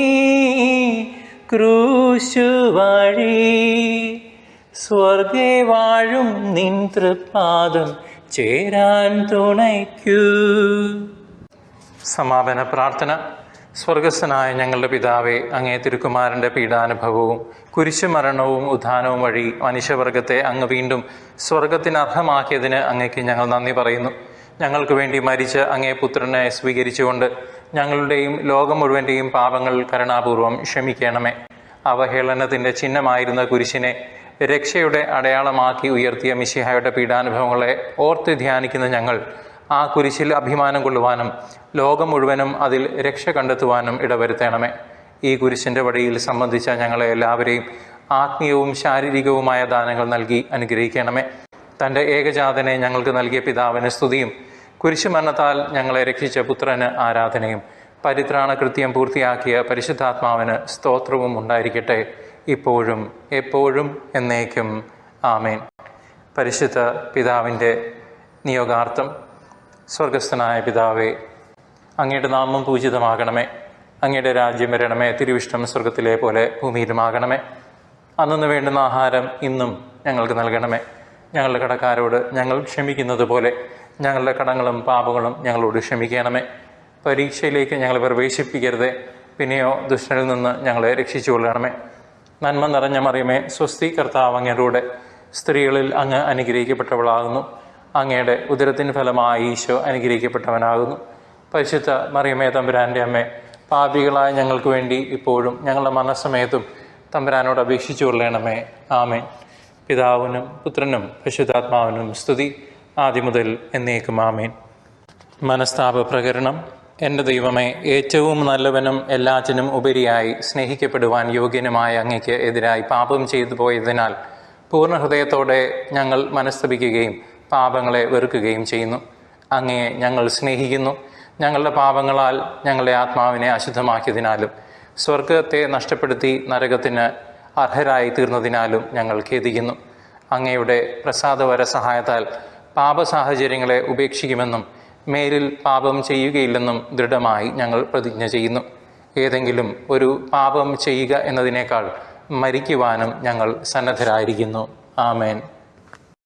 ക്രൂശു വഴി സ്വർഗേ വാഴും നിൻ തൃപ്പാദം ചേരാൻ തുണയ്ക്കൂ. സമാപന പ്രാർത്ഥന. സ്വർഗസ്ഥനായ ഞങ്ങളുടെ പിതാവേ, അങ്ങേ തിരുക്കുമാരൻ്റെ പീഡാനുഭവവും കുരിശുമരണവും ഉത്ഥാനവും വഴി മനുഷ്യവർഗത്തെ അങ്ങ് വീണ്ടും സ്വർഗത്തിന് അർഹമാക്കിയതിന് അങ്ങയ്ക്ക് ഞങ്ങൾ നന്ദി പറയുന്നു. ഞങ്ങൾക്ക് വേണ്ടി മരിച്ച അങ്ങേ പുത്രനെ സ്വീകരിച്ചുകൊണ്ട് ഞങ്ങളുടെയും ലോകം മുഴുവൻ്റെയും പാപങ്ങൾ കരുണാപൂർവം ക്ഷമിക്കണമേ. അവഹേളനത്തിൻ്റെ ചിഹ്നമായിരുന്ന കുരിശിനെ രക്ഷയുടെ അടയാളമാക്കി ഉയർത്തിയ മിശിഹായുടെ പീഡാനുഭവങ്ങളെ ഓർത്ത് ധ്യാനിക്കുന്ന ഞങ്ങൾ ആ കുരിശിൽ അഭിമാനം കൊള്ളുവാനും ലോകം മുഴുവനും അതിൽ രക്ഷ കണ്ടെത്തുവാനും ഇടവരുത്തണമേ. ഈ കുരിശിൻ്റെ വഴിയിൽ സംബന്ധിച്ച ഞങ്ങളെ എല്ലാവരെയും ആത്മീയവും ശാരീരികവുമായ ദാനങ്ങൾ നൽകി അനുഗ്രഹിക്കണമേ. തൻ്റെ ഏകജാതനെ ഞങ്ങൾക്ക് നൽകിയ പിതാവിന് സ്തുതിയും കുരിശുമരണത്താൽ ഞങ്ങളെ രക്ഷിച്ച പുത്രന് ആരാധനയും പരിത്രാണ കൃത്യം പൂർത്തിയാക്കിയ പരിശുദ്ധാത്മാവിന് സ്തോത്രവും ഉണ്ടായിരിക്കട്ടെ, ഇപ്പോഴും എപ്പോഴും എന്നേക്കും. ആമേൻ. പരിശുദ്ധ പിതാവിൻ്റെ നിയോഗാർത്ഥം. സ്വർഗസ്ഥനായ പിതാവേ, അങ്ങയുടെ നാമം പൂജിതമാകണമേ. അങ്ങയുടെ രാജ്യം വരണമേ. തിരുവിഷ്ടം സ്വർഗത്തിലെ പോലെ ഭൂമിയിലുമാകണമേ. അന്നു വേണ്ടുന്ന ആഹാരം ഇന്നും ഞങ്ങൾക്ക് നൽകണമേ. ഞങ്ങളുടെ കടക്കാരോട് ഞങ്ങൾ ക്ഷമിക്കുന്നത് പോലെ ഞങ്ങളുടെ കടങ്ങളും പാപങ്ങളും ഞങ്ങളോട് ക്ഷമിക്കണമേ. പരീക്ഷയിലേക്ക് ഞങ്ങളെ പ്രവേശിപ്പിക്കരുതേ, പിന്നെയോ ദുഷ്ടനിൽ നിന്ന് ഞങ്ങളെ രക്ഷിച്ചു കൊള്ളണമേ. നന്മ നിറഞ്ഞ മറിയമേ, സ്വസ്തി, കർത്താവ് അങ്ങയുടെ സ്ത്രീകളിൽ അങ്ങ് അനുഗ്രഹിക്കപ്പെട്ടവളാകുന്നു. അങ്ങയുടെ ഉദരത്തിന് ഫലമായി ഈശോ അനുഗ്രഹിക്കപ്പെട്ടവനാകുന്നു. പരിശുദ്ധ മറിയമേ, തമ്പുരാൻ്റെ അമ്മേ, പാപികളായ ഞങ്ങൾക്ക് വേണ്ടി ഇപ്പോഴും ഞങ്ങളുടെ മരണസമയത്തും തമ്പുരാനോട് അപേക്ഷിച്ചു കൊള്ളണമേ. ആമേൻ. പിതാവിനും പുത്രനും പരിശുദ്ധാത്മാവിനും സ്തുതി, ആദ്യം മുതൽ എന്നേക്കും. ആമേൻ. മനസ്താപ പ്രകരണം. എൻ്റെ ദൈവമേ, ഏറ്റവും നല്ലവനും എല്ലാറ്റിനും ഉപരിയായി സ്നേഹിക്കപ്പെടുവാൻ യോഗ്യനുമായ അങ്ങയ്ക്ക് എതിരായി പാപം ചെയ്തു പോയതിനാൽ പൂർണ്ണ ഹൃദയത്തോടെ ഞങ്ങൾ മനസ്തപിക്കുകയും പാപങ്ങളെ വെറുക്കുകയും ചെയ്യുന്നു. അങ്ങയെ ഞങ്ങൾ സ്നേഹിക്കുന്നു. ഞങ്ങളുടെ പാപങ്ങളാൽ ഞങ്ങളുടെ ആത്മാവിനെ അശുദ്ധമാക്കിയതിനാലും സ്വർഗത്തെ നഷ്ടപ്പെടുത്തി നരകത്തിന് അർഹരായി തീർന്നതിനാലും ഞങ്ങൾ ഖേദിക്കുന്നു. അങ്ങയുടെ പ്രസാദവര സഹായത്താൽ പാപസാഹചര്യങ്ങളെ ഉപേക്ഷിക്കുമെന്നും മേലിൽ പാപം ചെയ്യുകയില്ലെന്നും ദൃഢമായി ഞങ്ങൾ പ്രതിജ്ഞ ചെയ്യുന്നു. ഏതെങ്കിലും ഒരു പാപം ചെയ്യുക എന്നതിനേക്കാൾ മരിക്കുവാനും ഞങ്ങൾ സന്നദ്ധരായിരിക്കുന്നു. ആമേൻ.